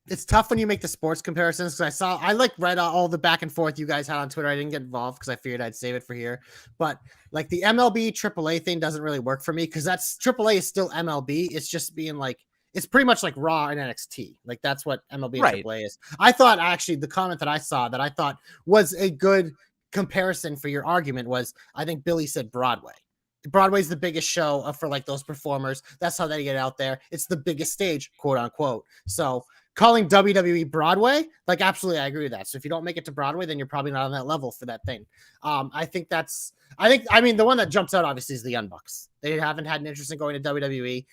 it's tough when you make the sports comparisons, because I read all the back and forth you guys had on Twitter. I didn't get involved because I figured I'd save it for here. But like the MLB AAA thing doesn't really work for me, because that's AAA is still MLB. It's just being like, it's pretty much like Raw and NXT. Like that's what MLB and AAA is. I thought actually the comment that I saw that I thought was a good comparison for your argument was, I think Billy said Broadway. Broadway's the biggest show for like those performers. That's how they get out there. It's the biggest stage, quote unquote. So calling WWE Broadway, like absolutely, I agree with that. So if you don't make it to Broadway, then you're probably not on that level for that thing. I mean, the one that jumps out obviously is the Young Bucks. They haven't had an interest in going to WWE.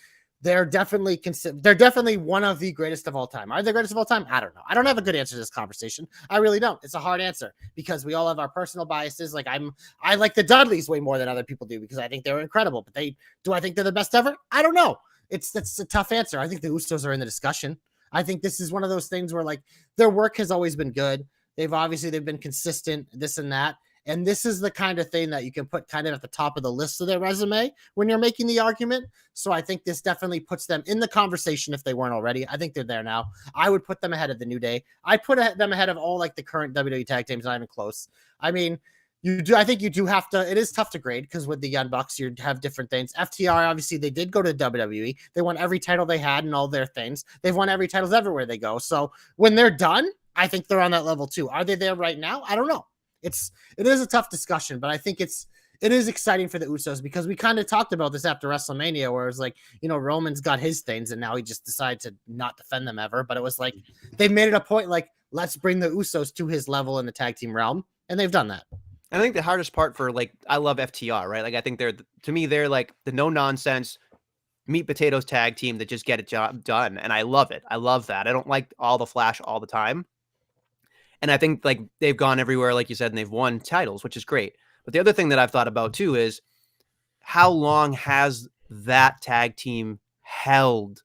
They're definitely one of the greatest of all time. Are they greatest of all time? I don't know. I don't have a good answer to this conversation. I really don't. It's a hard answer because we all have our personal biases. Like I like the Dudleys way more than other people do because I think they're incredible. But do I think they're the best ever? I don't know. That's a tough answer. I think the Usos are in the discussion. I think this is one of those things where like their work has always been good. They've been consistent, this and that. And this is the kind of thing that you can put kind of at the top of the list of their resume when you're making the argument. So I think this definitely puts them in the conversation if they weren't already. I think they're there now. I would put them ahead of the New Day. I put them ahead of all like the current WWE tag teams, not even close. I mean, I think you do have to, it is tough to grade because with the Young Bucks, you have different things. FTR, obviously, they did go to WWE. They won every title they had and all their things. They've won every titles everywhere they go. So when they're done, I think they're on that level too. Are they there right now? I don't know. It is a tough discussion, but I think it is exciting for the Usos because we kind of talked about this after WrestleMania, where it was like, Roman's got his things and now he just decided to not defend them ever. But it was like, they made it a point, like, let's bring the Usos to his level in the tag team realm. And they've done that. I think the hardest part for I love FTR, right? Like, I think they're like the no nonsense meat potatoes tag team that just get it job done. And I love it. I love that. I don't like all the flash all the time. And I think like they've gone everywhere, like you said, and they've won titles, which is great. But the other thing that I've thought about too is how long has that tag team held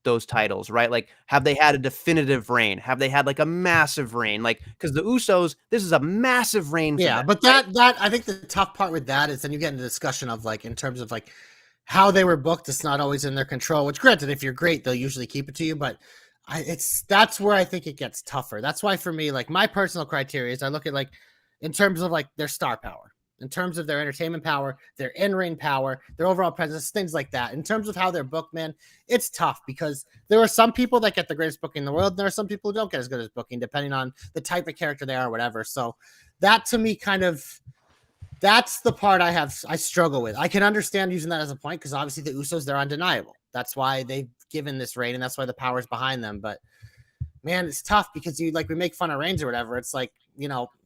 those titles, right? Like, have they had a definitive reign? Have they had like a massive reign? Like, because the Usos, this is a massive reign. Yeah, them, but that I think the tough part with that is then you get into discussion of like in terms of like how they were booked. It's not always in their control. Which, granted, if you're great, they'll usually keep it to you, but. That's where I think it gets tougher. That's why for me, like my personal criteria is I look at like in terms of like their star power, in terms of their entertainment power, their in-ring power, their overall presence, things like that. In terms of how they're booked, man, it's tough because there are some people that get the greatest booking in the world. And there are some people who don't get as good as booking, depending on the type of character they are or whatever. So that to me that's the part I struggle with. I can understand using that as a point because obviously the Usos, they're undeniable. That's why they've given this reign and that's why the power's behind them. But man, it's tough because we make fun of reigns or whatever. It's like,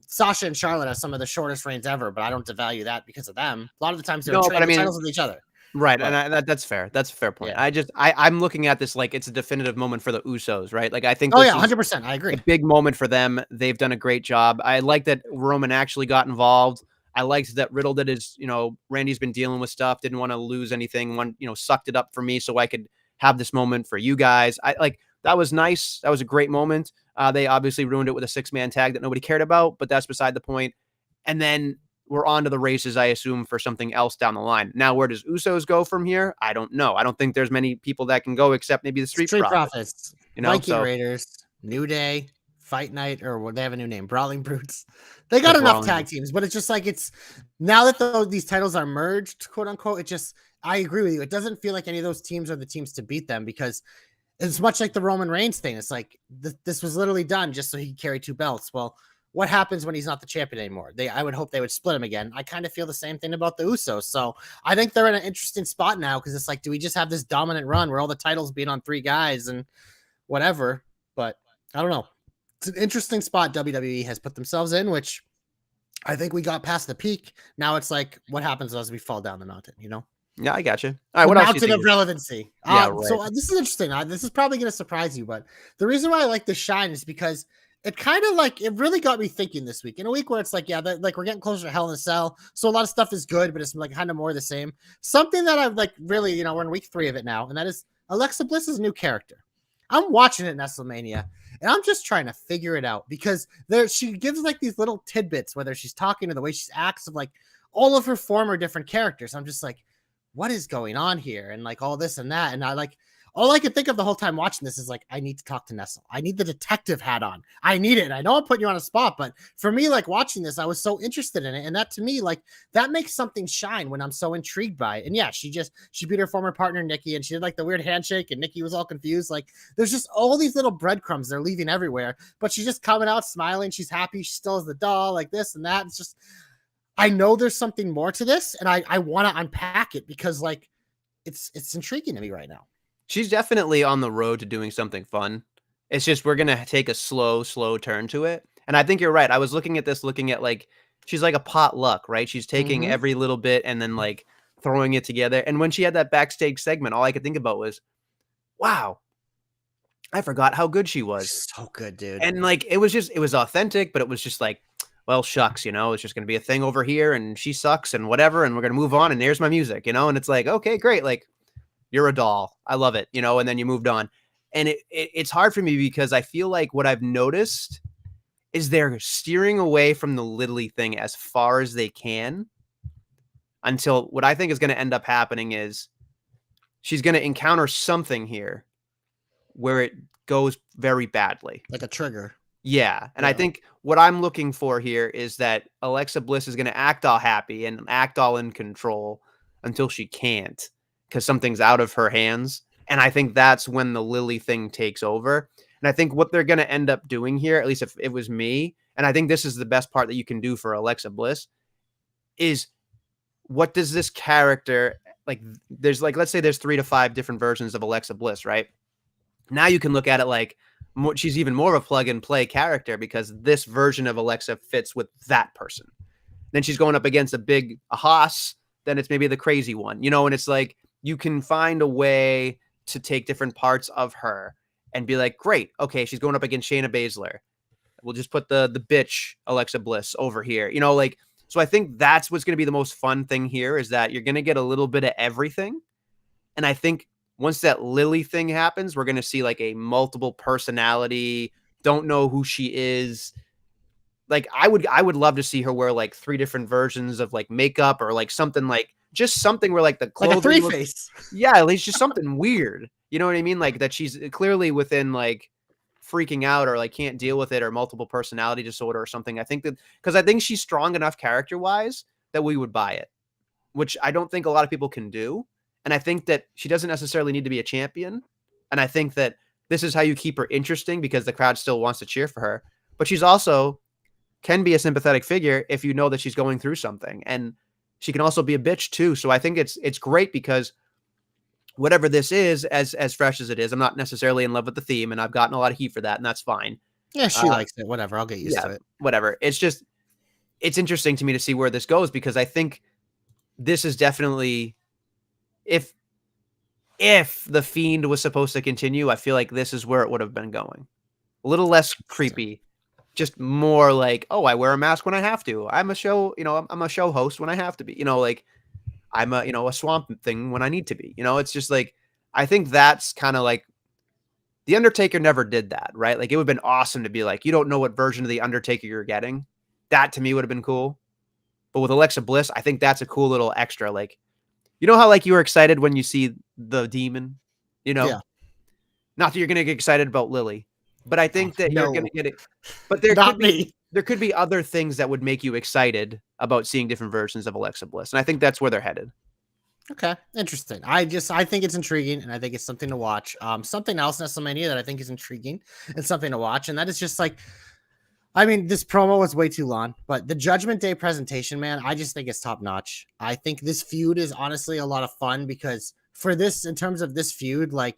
Sasha and Charlotte have some of the shortest reigns ever, but I don't devalue that because of them. A lot of the times they're trading titles with each other. Right. But, and that's fair. That's a fair point. Yeah. I'm looking at this like it's a definitive moment for the Usos, right? Like I think 100%. I agree. A big moment for them. They've done a great job. I like that Roman actually got involved. I liked that Riddle did his, Randy's been dealing with stuff, didn't want to lose anything, sucked it up for me so I could have this moment for you guys. That was nice. That was a great moment. They obviously ruined it with a 6-man tag that nobody cared about, but that's beside the point. And then we're on to the races, I assume, for something else down the line. Now, where does Usos go from here? I don't know. I don't think there's many people that can go except maybe the Street Profits. Viking Raiders, New Day, Fight Night, or they have a new name, Brawling Brutes. They got enough tag teams, but it's just like now that these titles are merged, quote unquote, I agree with you. It doesn't feel like any of those teams are the teams to beat them because it's much like the Roman Reigns thing. It's like this was literally done just so he could carry 2 belts. Well, what happens when he's not the champion anymore? I would hope they would split him again. I kind of feel the same thing about the Usos. So I think they're in an interesting spot now because it's like, do we just have this dominant run where all the titles being on 3 guys and whatever? But I don't know. It's an interesting spot WWE has put themselves in, which I think we got past the peak. Now it's like, what happens as we fall down the mountain, Yeah, I got you. All right, The what else do you mountain think of is relevancy. yeah, right. This is interesting. This is probably going to surprise you, but the reason why I like the shine is because it kind of like it really got me thinking this week. In a week where it's like, yeah, like we're getting closer to Hell in a Cell, so a lot of stuff is good, but it's like kind of more the same. Something that I've like really, we're in week 3 of it now, and that is Alexa Bliss's new character. I'm watching it in Nestlemania, and I'm just trying to figure it out because she gives like these little tidbits, whether she's talking or the way she acts, of like all of her former different characters. I'm just like, what is going on here? And like all this and that. And all I could think of the whole time watching this is like, I need to talk to Nestle. I need the detective hat on. I need it. And I know I'm putting you on a spot, but for me, like watching this, I was so interested in it. And that to me, like that makes something shine when I'm so intrigued by it. And yeah, she beat her former partner, Nikki, and she did like the weird handshake and Nikki was all confused. Like there's just all these little breadcrumbs they're leaving everywhere, but she's just coming out smiling. She's happy. She still has the doll, like this and that. It's just, I know there's something more to this, and I want to unpack it because like it's intriguing to me right now. She's definitely on the road to doing something fun. It's just we're gonna take a slow turn to it. And I think you're right. I was looking at this, looking at like she's like a potluck, right? She's taking every little bit and then like throwing it together. And when she had that backstage segment, all I could think about was, wow, I forgot how good she was. So good, dude. And like it was authentic, but it was just like, well, shucks, it's just gonna be a thing over here, and she sucks and whatever, and we're gonna move on, and there's my music, and it's like, okay, great, like you're a doll. I love it, and then you moved on. And it's hard for me because I feel like what I've noticed is they're steering away from the Lily thing as far as they can until what I think is going to end up happening is she's going to encounter something here where it goes very badly. Like a trigger. Yeah. And I think what I'm looking for here is that Alexa Bliss is going to act all happy and act all in control until she can't because something's out of her hands. And I think that's when the Lily thing takes over. And I think what they're going to end up doing here, at least if it was me, and I think this is the best part that you can do for Alexa Bliss, is what does this character, like, there's like, let's say there's 3 to 5 different versions of Alexa Bliss, right? Now you can look at it like she's even more of a plug and play character because this version of Alexa fits with that person. Then she's going up against a Haas, then it's maybe the crazy one, and it's like you can find a way to take different parts of her and be like, great, okay, she's going up against Shayna Baszler. We'll just put the bitch Alexa Bliss over here. So I think that's what's going to be the most fun thing here is that you're going to get a little bit of everything. And I think once that Lily thing happens, we're going to see like a multiple personality, don't know who she is. Like I would love to see her wear like 3 different versions of like makeup or like something like just something where like the clothing like a 3-face. Yeah, at least just something weird. You know what I mean? Like that she's clearly within like freaking out or like can't deal with it or multiple personality disorder or something. I think that because I think she's strong enough character wise that we would buy it, which I don't think a lot of people can do. And I think that she doesn't necessarily need to be a champion. And I think that this is how you keep her interesting because the crowd still wants to cheer for her. But she's also can be a sympathetic figure if you know that she's going through something. And she can also be a bitch too. So I think it's great because whatever this is, as fresh as it is, I'm not necessarily in love with the theme, and I've gotten a lot of heat for that, and that's fine. Yeah, she likes it. Whatever. I'll get used to it. Whatever. It's interesting to me to see where this goes because I think this is definitely if the Fiend was supposed to continue, I feel like this is where it would have been going. A little less creepy, just more like, oh, I wear a mask when I have to. I'm a show, I'm a show host when I have to be, like I'm a swamp thing when I need to be, it's just like, I think that's kind of like The Undertaker never did that, right? Like it would have been awesome to be like, you don't know what version of The Undertaker you're getting. That to me would have been cool. But with Alexa Bliss, I think that's a cool little extra. Like, how like you were excited when you see the demon, Yeah. Not that you're going to get excited about Lily, but I think that you're going to get it. But there could be other things that would make you excited about seeing different versions of Alexa Bliss. And I think that's where they're headed. Okay. Interesting. I think it's intriguing and I think it's something to watch. Something else, Nestlemania, that I think is intriguing and something to watch. And that is just like, I mean, this promo was way too long, but the Judgment Day presentation, man, I just think it's top notch. I think this feud is honestly a lot of fun because for this, in terms of this feud, like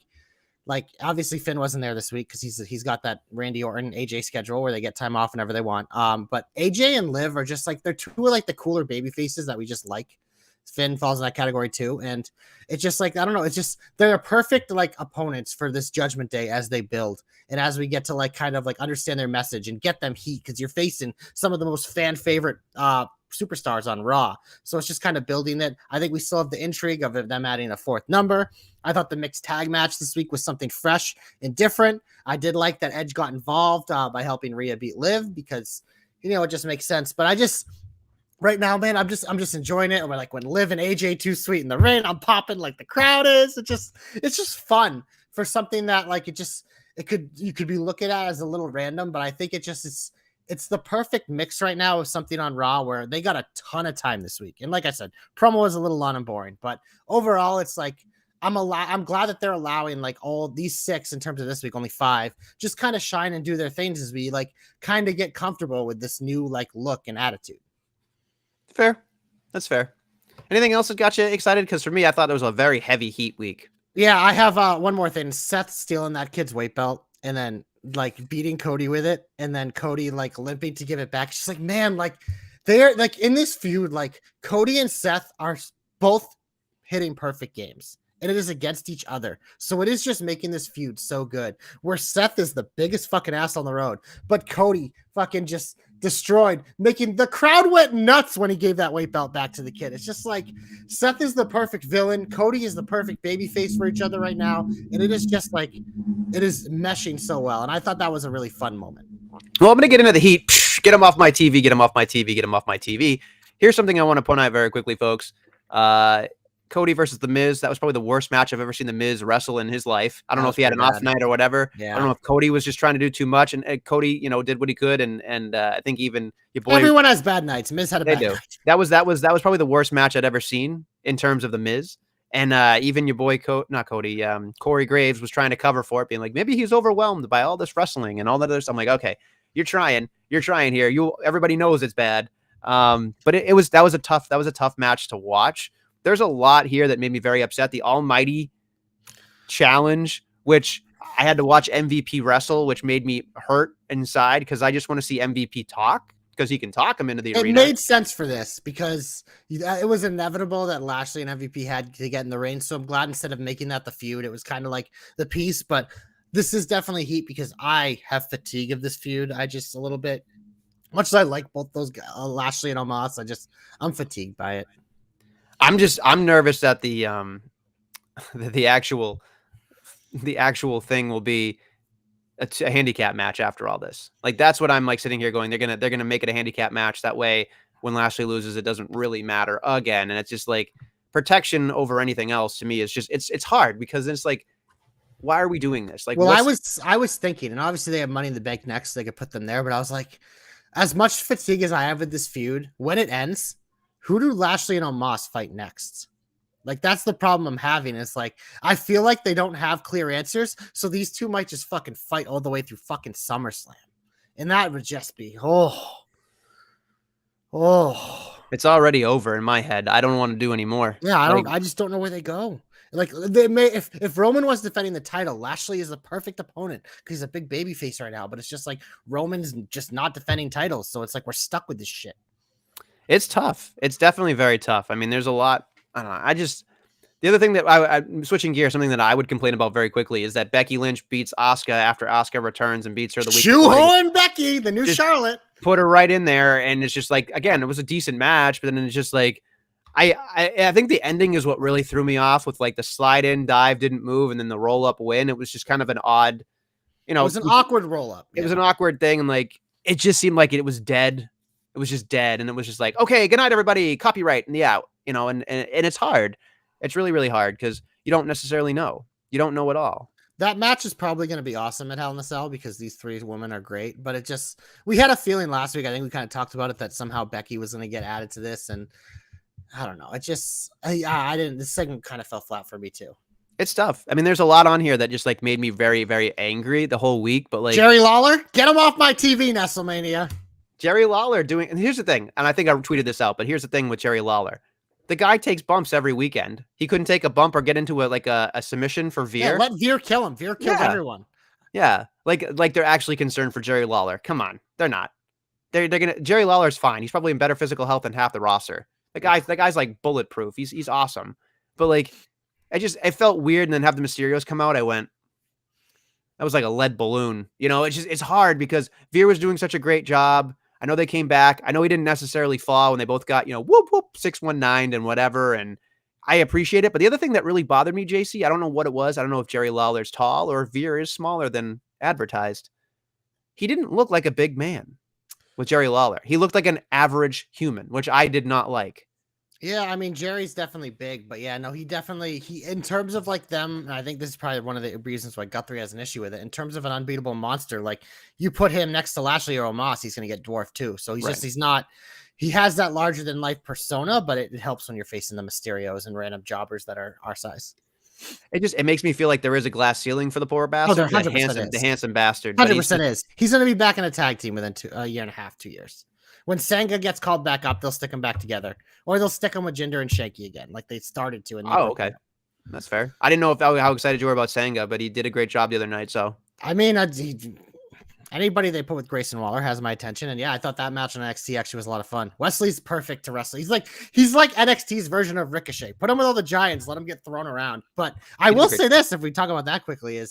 like obviously Finn wasn't there this week because he's got that Randy Orton AJ schedule where they get time off whenever they want. But AJ and Liv are just like they're two of like the cooler baby faces that we just like. Finn falls in that category too, and it's just like I don't know. It's just they're perfect like opponents for this Judgment Day as they build and as we get to like kind of like understand their message and get them heat because you're facing some of the most fan favorite superstars on Raw. So it's just kind of building it. I think we still have the intrigue of them adding a fourth number. I thought the mixed tag match this week was something fresh and different. I did like that Edge got involved by helping Rhea beat Liv because it just makes sense. But I just right now, man, I'm just enjoying it. Or like when Liv and AJ too sweet in the ring, I'm popping like the crowd is. It's just fun for something that like you could be looking at as a little random, but I think it's the perfect mix right now of something on Raw where they got a ton of time this week. And like I said, promo was a little long and boring, but overall it's like I'm glad that they're allowing like all these 6 in terms of this week, only 5, just kind of shine and do their things as we like kind of get comfortable with this new like look and attitude. Fair. That's fair. Anything else that got you excited? Because for me, I thought it was a very heavy heat week. Yeah, I have one more thing. Seth stealing that kid's weight belt and then like beating Cody with it, and then Cody like limping to give it back. She's like, man, like they're like in this feud, like Cody and Seth are both hitting perfect games. And it is against each other. So it is just making this feud so good. Where Seth is the biggest fucking ass on the road, but Cody fucking just destroyed, making the crowd went nuts when he gave that weight belt back to the kid. It's just like Seth is the perfect villain. Cody is the perfect baby face for each other right now. And it is just like, it is meshing so well. And I thought that was a really fun moment. Well, I'm going to get into the heat. Get him off my TV, get him off my TV, get him off my TV. Here's something I want to point out very quickly, folks. Cody versus The Miz. That was probably the worst match I've ever seen The Miz wrestle in his life. I don't know if he had an off night or whatever. Yeah. I don't know if Cody was just trying to do too much, and Cody, did what he could, and I think even your boy. Everyone has bad nights. Miz had a bad night. That was probably the worst match I'd ever seen in terms of The Miz, and even your boy Corey Graves was trying to cover for it, being like maybe he's overwhelmed by all this wrestling and all that other stuff. I'm like, okay, you're trying here. Everybody knows it's bad. But that was a tough match to watch. There's a lot here that made me very upset. The Almighty Challenge, which I had to watch MVP wrestle, which made me hurt inside because I just want to see MVP talk because he can talk him into the arena. It made sense for this because it was inevitable that Lashley and MVP had to get in the ring. So I'm glad instead of making that the feud, it was kind of like the piece. But this is definitely heat because I have fatigue of this feud. I just a little bit, much as I like both those guys, Lashley and Omos, I'm fatigued by it. I'm nervous that the actual thing will be a handicap match after all this. Like that's what I'm like sitting here going, they're gonna make it a handicap match. That way when Lashley loses, it doesn't really matter again. And it's just like protection over anything else to me is just it's hard because it's like, why are we doing this? Like, well, I was thinking, and obviously they have Money in the Bank next, so they could put them there, but I was like, as much fatigue as I have with this feud, when it ends, who do Lashley and Omos fight next? Like, that's the problem I'm having. It's like, I feel like they don't have clear answers. So these two might just fucking fight all the way through fucking SummerSlam. And that would just be, it's already over in my head. I don't want to do any more. Yeah, I just don't know where they go. Like they may, if Roman was defending the title, Lashley is the perfect opponent because he's a big baby face right now. But it's just like Roman's just not defending titles. So it's like, we're stuck with this shit. It's tough. It's definitely very tough. I mean, there's a lot. I don't know. The other thing that I'm switching gears, something that I would complain about very quickly is that Becky Lynch beats Asuka after Asuka returns and beats her the week before. Shoehorn Becky, the new Charlotte. Put her right in there. And it's just like, again, it was a decent match, but then it's just like, I think the ending is what really threw me off with like the slide in dive didn't move and then the roll up win. It was just kind of an odd, it was an awkward roll up. It was an awkward thing. And like, it just seemed like it was dead. It was just dead. And it was just like, okay, good night, everybody. Copyright. And yeah, and it's hard. It's really, really hard because you don't necessarily know. You don't know at all. That match is probably going to be awesome at Hell in a Cell because these three women are great. But we had a feeling last week. I think we kind of talked about it that somehow Becky was going to get added to this. And I don't know. I didn't. This segment kind of fell flat for me too. It's tough. I mean, there's a lot on here that just like made me very, very angry the whole week. But like Jerry Lawler, get him off my TV, Nestlemania. Jerry Lawler and here's the thing, and I think I tweeted this out, but here's the thing with Jerry Lawler. The guy takes bumps every weekend. He couldn't take a bump or get into a submission for Veer. Yeah, let Veer kill him. Veer kills everyone. Yeah, like they're actually concerned for Jerry Lawler. Come on, they're not. They're gonna. Jerry Lawler's fine. He's probably in better physical health than half the roster. That guy's like bulletproof. He's awesome. But like, it felt weird. And then have the Mysterios come out. I went, that was like a lead balloon. It's hard because Veer was doing such a great job. I know they came back. I know he didn't necessarily fall when they both got, whoop, whoop, 619 and whatever. And I appreciate it. But the other thing that really bothered me, JC, I don't know what it was. I don't know if Jerry Lawler's tall or if Veer is smaller than advertised. He didn't look like a big man with Jerry Lawler. He looked like an average human, which I did not like. Yeah, I mean, Jerry's definitely big, but yeah, no, he in terms of like them, and I think this is probably one of the reasons why Guthrie has an issue with it. In terms of an unbeatable monster, like you put him next to Lashley or Omos, he's going to get dwarfed too. So he has that larger than life persona, but it helps when you're facing the Mysterios and random jobbers that are our size. It makes me feel like there is a glass ceiling for the poor bastard. Oh, there 100% is. The handsome bastard. 100% is. He's going to be back in a tag team within a year and a half, 2 years. When Sangha gets called back up, they'll stick him back together, or they'll stick him with Jinder and Shanky again, like they started to. Okay, that's fair. I didn't know how excited you were about Sangha, but he did a great job the other night. So I mean, anybody they put with Grayson Waller has my attention, and yeah, I thought that match on NXT actually was a lot of fun. Wesley's perfect to wrestle. He's like NXT's version of Ricochet. Put him with all the giants, let him get thrown around. But I will say this, if we talk about that quickly, it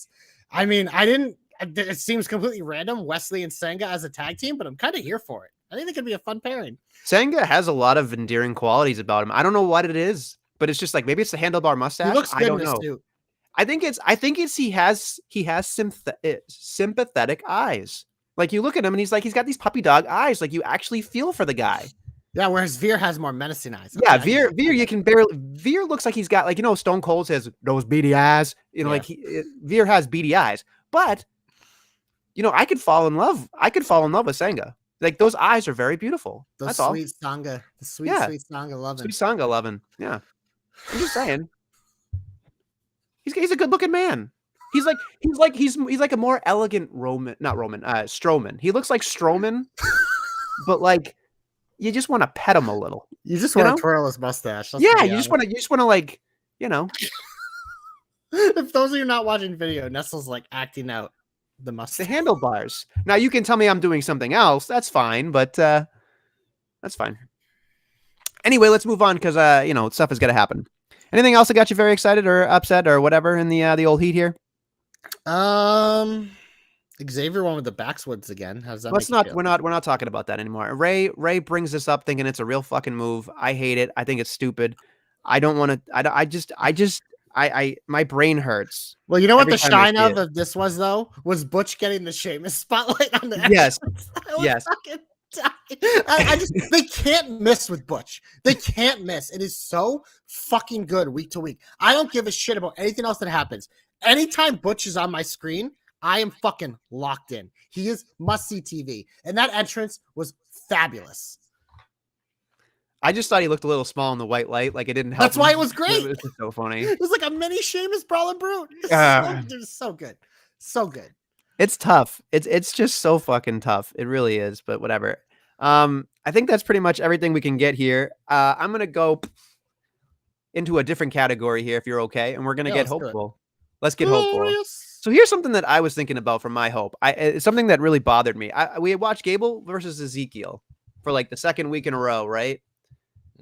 seems completely random, Wesley and Sangha as a tag team, but I'm kind of here for it. I think it could be a fun pairing. Sangha has a lot of endearing qualities about him. I don't know what it is, but it's just like maybe it's the handlebar mustache. He looks good. I don't know. Suit. I think it's he has sympathetic eyes. Like you look at him and he's got these puppy dog eyes. Like you actually feel for the guy. Yeah, whereas Veer has more menacing eyes. Yeah, Veer Veer looks like he's got like Stone Cold has those beady eyes. Veer has beady eyes, but I could fall in love. with Sangha. Like those eyes are very beautiful. Those sweet Sangha, sweet Sangha loving. Sweet Sangha loving. Yeah, I'm just saying. He's a good looking man. He's like a more elegant Strowman. He looks like Strowman, but like you just want to pet him a little. You just want to twirl his mustache. You just want to like. If those of you not watching video, Nestle's like acting out the mustache. The handlebars. Now you can tell me I'm doing something else. That's fine, but that's fine. Anyway, let's move on because stuff is gonna happen. Anything else that got you very excited or upset or whatever in the old heat here? Xavier won with the Backwoods again. How's that? We're not talking about that anymore. Ray brings this up thinking it's a real fucking move. I hate it. I think it's stupid. I don't want to. My brain hurts. Well, you know what the shine of this was though? Was Butch getting the Sheamus spotlight on the Yes. Yes. They can't miss with Butch. They can't miss. It is so fucking good week to week. I don't give a shit about anything else that happens. Anytime Butch is on my screen, I am fucking locked in. He is must-see TV. And that entrance was fabulous. I just thought he looked a little small in the white light. Like it didn't help. That's why it was great. It was so funny. It was like a mini Sheamus Brawling Brute. It was so good. So good. It's tough. It's just so fucking tough. It really is, but whatever. I think that's pretty much everything we can get here. I'm going to go into a different category here if you're okay. And we're going to get hopeful. Let's get hopeful. So here's something that I was thinking about for my hope. It's something that really bothered me. We had watched Gable versus Ezekiel for like the second week in a row, right?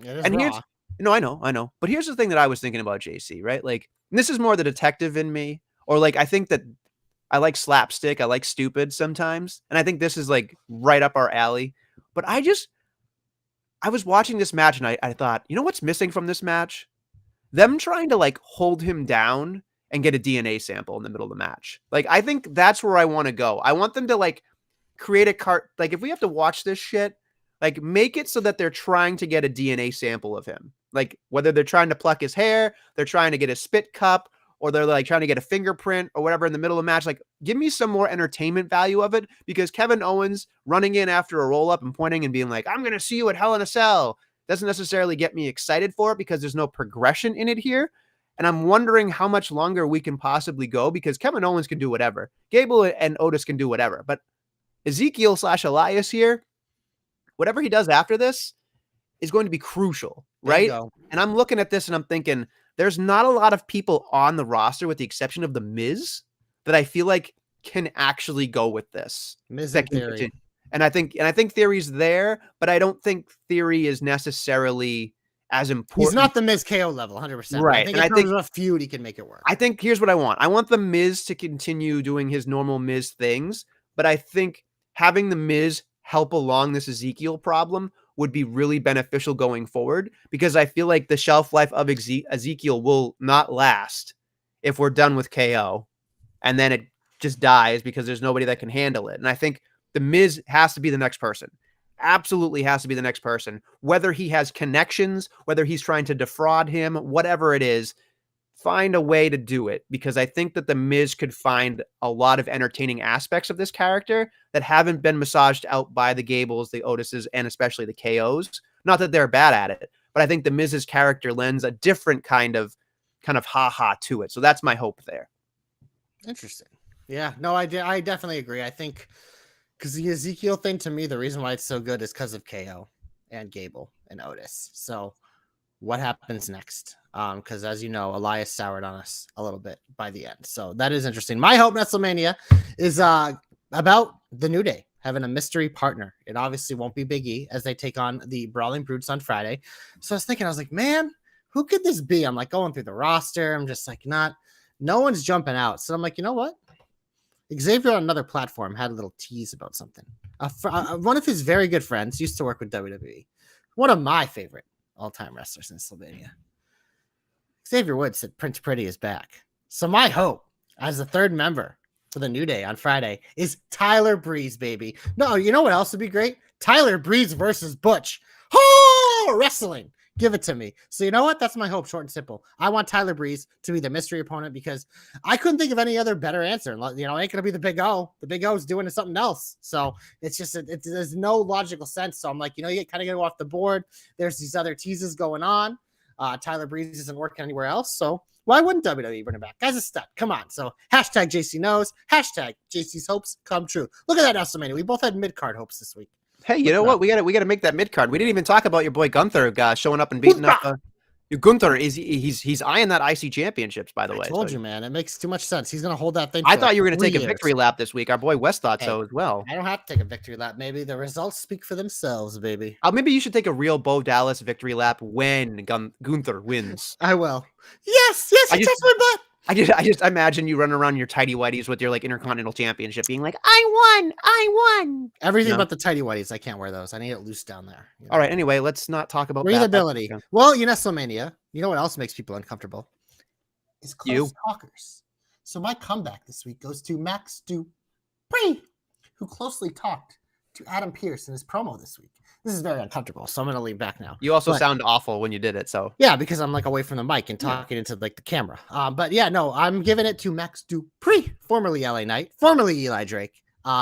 I know. But here's the thing that I was thinking about JC, right? Like, this is more the detective in me, or like, I think that I like slapstick. I like stupid sometimes. And I think this is like right up our alley. But I was watching this match and I thought, you know what's missing from this match? Them trying to like hold him down and get a DNA sample in the middle of the match. Like, I think that's where I want to go. I want them to like create a cart. Like if we have to watch this shit, like make it so that they're trying to get a DNA sample of him. Like whether they're trying to pluck his hair, they're trying to get a spit cup, or they're like trying to get a fingerprint or whatever in the middle of the match. Like give me some more entertainment value of it, because Kevin Owens running in after a roll up and pointing and being like, I'm going to see you at Hell in a Cell doesn't necessarily get me excited for it, because there's no progression in it here. And I'm wondering how much longer we can possibly go, because Kevin Owens can do whatever. Gable and Otis can do whatever. But Ezekiel / Elias here, whatever he does after this is going to be crucial, right? Bingo. And I'm looking at this and I'm thinking, there's not a lot of people on the roster, with the exception of The Miz, that I feel like can actually go with this. Miz That and can Theory. continue. And I think Theory's there, but I don't think Theory is necessarily as He's important. not the Miz KO level, 100%. But I Right. think And in terms of a feud, he can make it work. I think here's what I want. I want The Miz to continue doing his normal Miz things, but I think having The Miz help along this Ezekiel problem would be really beneficial going forward, because I feel like the shelf life of Ezekiel will not last if we're done with KO, and then it just dies because there's nobody that can handle it. And I think The Miz has to be the next person. Absolutely has to be the next person. Whether he has connections, whether he's trying to defraud him, whatever it is, find a way to do it, because I think that The Miz could find a lot of entertaining aspects of this character that haven't been massaged out by the Gables, the Otises, and especially the KOs. Not that they're bad at it, but I think The Miz's character lends a different kind of ha-ha to it. So that's my hope there. Interesting. Yeah, no, I definitely agree. I think because the Ezekiel thing, to me, the reason why it's so good is because of KO and Gable and Otis. So what happens next? Because as you know, Elias soured on us a little bit by the end. So that is interesting. My hope Nestlemania is about the New Day having a mystery partner. It obviously won't be Big E as they take on the Brawling Brutes on Friday. So I was thinking, I was like, man, who could this be? I'm like going through the roster. I'm just like, no one's jumping out. So I'm like, you know what? Xavier on another platform had a little tease about something. One of his very good friends used to work with WWE. One of my favorite all-time wrestlers in Slovenia. Xavier Woods said Prince Pretty is back. So my hope as the third member for the New Day on Friday is Tyler Breeze, baby. No, you know what else would be great? Tyler Breeze versus Butch. Oh, wrestling. Give it to me. So you know what? That's my hope, short and simple. I want Tyler Breeze to be the mystery opponent because I couldn't think of any other better answer. You know, it ain't going to be the Big O. The Big O is doing something else. So it's just, there's no logical sense. So I'm like, you know, you kind of get off the board. There's these other teases going on. Tyler Breeze isn't working anywhere else. So why wouldn't WWE bring him back? Guy's a stud. Come on. So hashtag JC knows. Hashtag JC's hopes come true. Look at that, Nestlemania. We both had mid-card hopes this week. Hey, you know what? We got to make that mid card. We didn't even talk about your boy Gunther showing up and beating up. Gunther he's eyeing that IC championships, by the way. I told you, man. It makes too much sense. He's gonna hold that thing. I thought you were gonna take a victory lap this week. Our boy West thought so as well. I don't have to take a victory lap. Maybe the results speak for themselves, baby. Maybe you should take a real Bo Dallas victory lap when Gunther wins. I will. Yes, he touched my butt. I just imagine you running around your tighty whities with your like Intercontinental Championship, being like, I won. Everything but the tighty whities. I can't wear those. I need it loose down there. You know? All right. Anyway, let's not talk about breathability. Well, Nestlemania. You know what else makes people uncomfortable? Is close talkers. So my comeback this week goes to Max Dupree, who closely talked to Adam Pearce in his promo this week. This is very uncomfortable, so I'm going to lean back now. You also sound awful when you did it, so. Yeah, because I'm like away from the mic and talking into like the camera. But yeah, no, I'm giving it to Max Dupree, formerly LA Knight, formerly Eli Drake,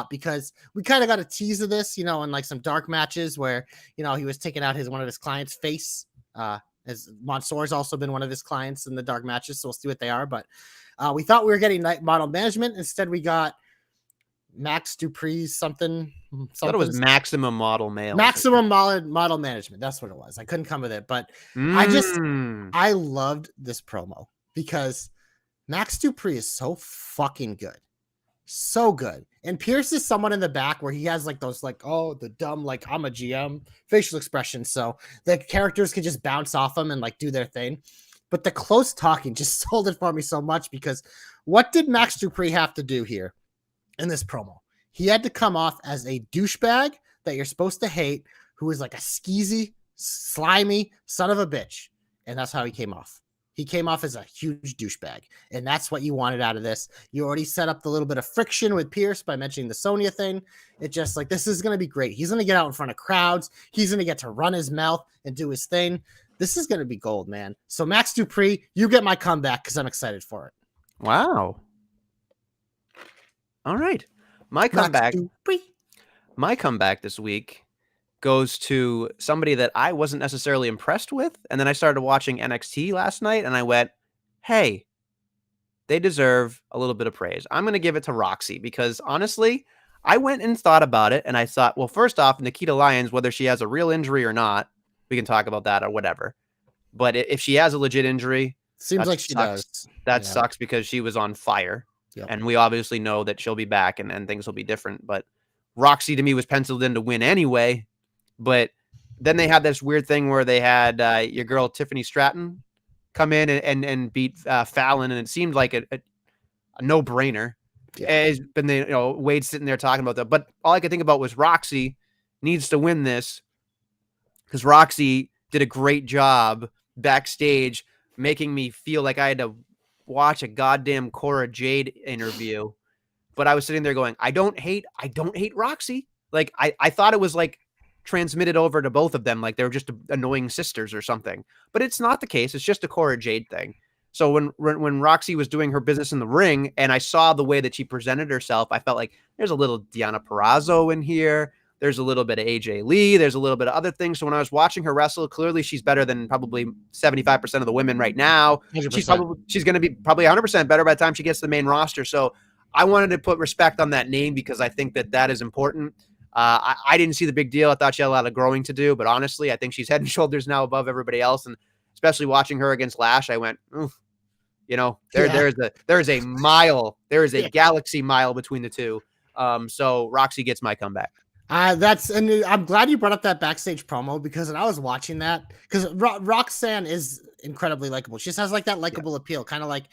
because we kind of got a tease of this, you know, in like some dark matches where, you know, he was taking out one of his clients' face. As Mansoor's also been one of his clients in the dark matches, so we'll see what they are. But we thought we were getting Night Model Management. Instead, we got Max Dupree's something. I thought it was Maximum Model Male. Maximum Model Management. That's what it was. I couldn't come with it, but I loved this promo because Max Dupree is so fucking good. So good. And Pierce is someone in the back where he has like those like, oh, the dumb, like I'm a GM facial expressions. So the characters can just bounce off him and like do their thing. But the close talking just sold it for me so much because what did Max Dupree have to do here in this promo? He had to come off as a douchebag that you're supposed to hate, who is like a skeezy, slimy son of a bitch. And that's how he came off. He came off as a huge douchebag. And that's what you wanted out of this. You already set up the little bit of friction with Pierce by mentioning the Sonya thing. It just like, this is going to be great. He's going to get out in front of crowds. He's going to get to run his mouth and do his thing. This is going to be gold, man. So Max Dupree, you get my comeback because I'm excited for it. Wow. All right. My comeback this week goes to somebody that I wasn't necessarily impressed with. And then I started watching NXT last night and I went, hey, they deserve a little bit of praise. I'm going to give it to Roxy because honestly, I went and thought about it and I thought, well, first off, Nikita Lyons, whether she has a real injury or not, we can talk about that or whatever. But if she has a legit injury, seems like she does. That sucks because she was on fire. Yep. And we obviously know that she'll be back and things will be different. But Roxy to me was penciled in to win anyway. But then they had this weird thing where they had your girl Tiffany Stratton come in and beat Fallon, and it seemed like a no-brainer. Yeah. But then, Wade's sitting there talking about that. But all I could think about was Roxy needs to win this because Roxy did a great job backstage making me feel like I had to watch a goddamn Cora Jade interview. But I was sitting there going, I don't hate Roxy. Like I thought it was like transmitted over to both of them, like they were just annoying sisters or something. But it's not the case. It's just a Cora Jade thing. So when Roxy was doing her business in the ring and I saw the way that she presented herself, I felt like there's a little Deonna Purrazzo in here. There's a little bit of AJ Lee. There's a little bit of other things. So when I was watching her wrestle, clearly she's better than probably 75% of the women right now. 100%. She's going to be probably 100% better by the time she gets to the main roster. So I wanted to put respect on that name because I think that is important. I didn't see the big deal. I thought she had a lot of growing to do, but honestly, I think she's head and shoulders now above everybody else. And especially watching her against Lash, I went, oof. There is a mile, there is a galaxy mile between the two. So Roxy gets my comeback. And I'm glad you brought up that backstage promo because when I was watching that, because Roxanne is incredibly likable. She just has like that likable appeal, kind of like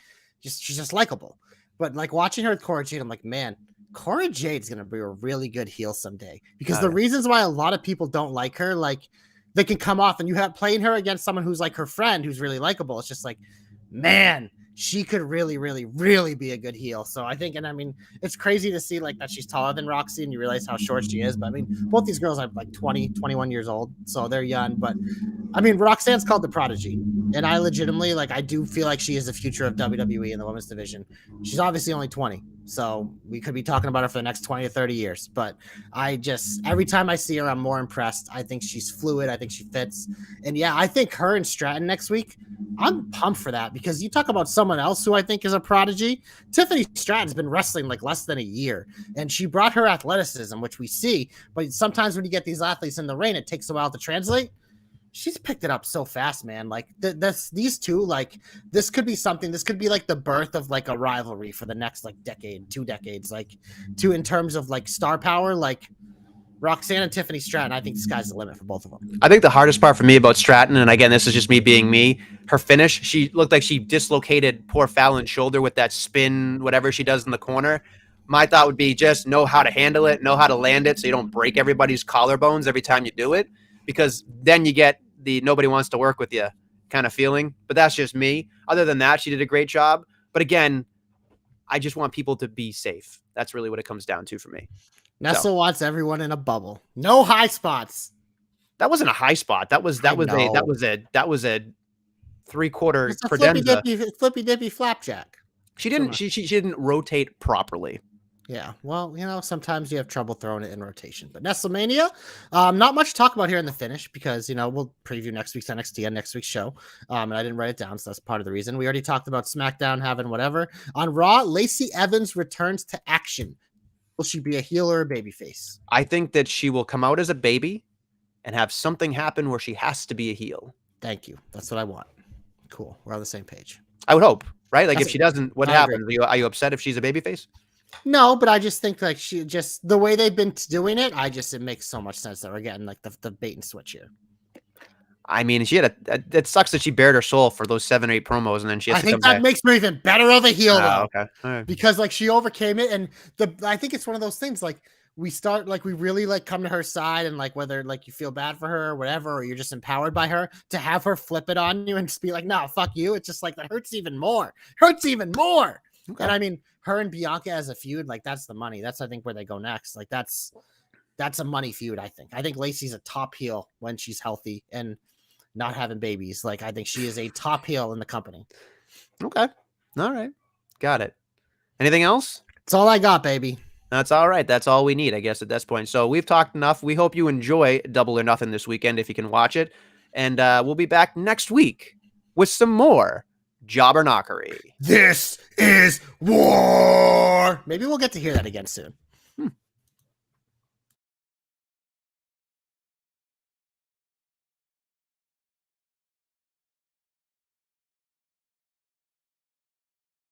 she's just likable. But like watching her with Cora Jade, I'm like, man, Cora Jade's gonna be a really good heel someday. Because the reasons why a lot of people don't like her, like they can come off and you have playing her against someone who's like her friend who's really likable. It's just like, man, she could really, really, really be a good heel. So I think, and I mean, it's crazy to see like that she's taller than Roxy and you realize how short she is. But I mean, both these girls are like 20, 21 years old. So they're young. But I mean, Roxanne's called the prodigy. And I legitimately, like, I do feel like she is the future of WWE in the women's division. She's obviously only 20. So we could be talking about her for the next 20 to 30 years. But every time I see her, I'm more impressed. I think she's fluid. I think she fits. And yeah, I think her and Stratton next week, I'm pumped for that because you talk about someone else who I think is a prodigy. Tiffany Stratton's been wrestling like less than a year, and she brought her athleticism, which we see. But sometimes when you get these athletes in the ring, it takes a while to translate. She's picked it up so fast, man. Like these two, like this could be something. This could be like the birth of like a rivalry for the next like decade, 2 decades, like in terms of like star power, like Roxanne and Tiffany Stratton. I think the sky's the limit for both of them. I think the hardest part for me about Stratton, and again, this is just me being me, her finish, she looked like she dislocated poor Fallon's shoulder with that spin, whatever she does in the corner. My thought would be just know how to handle it, know how to land it so you don't break everybody's collarbones every time you do it, because then you get the nobody wants to work with you kind of feeling. But that's just me. Other than that, she did a great job. But again, I just want people to be safe. That's really what it comes down to for me. Nestle wants everyone in a bubble. No high spots. That wasn't a high spot. That was a 3/4 credenza. Flippy dippy flapjack. She didn't rotate properly. Yeah, well, sometimes you have trouble throwing it in rotation. But Nestlemania, not much to talk about here in the finish because, we'll preview next week's NXT on next week's show. And I didn't write it down, so that's part of the reason. We already talked about SmackDown having whatever. On Raw, Lacey Evans returns to action. Will she be a heel or a babyface? I think that she will come out as a baby and have something happen where she has to be a heel. Thank you. That's what I want. Cool. We're on the same page. I would hope, right? Like if she doesn't, what happens? Are you upset if she's a babyface? No, but I just think like she just the way they've been doing it, it makes so much sense that we're getting like the bait and switch here. I mean, she had it sucks that she bared her soul for those 7 or 8 promos, and then she has to come back. I think that makes her even better of a heel though. Okay. All right. Because like she overcame it, and I think it's one of those things like we start like we really like come to her side, and like whether like you feel bad for her or whatever, or you're just empowered by her, to have her flip it on you and just be like, no, fuck you. It's just like that hurts even more. Okay. And I mean, her and Bianca as a feud, like that's the money. That's I think where they go next. Like that's a money feud. I think Lacey's a top heel when she's healthy and not having babies. Like I think she is a top heel in the company. Okay. All right. Got it. Anything else? That's all I got, baby. That's all right. That's all we need, I guess, at this point. So we've talked enough. We hope you enjoy Double or Nothing this weekend if you can watch it. And we'll be back next week with some more Jobber Knockery. This is war. Maybe we'll get to hear that again soon.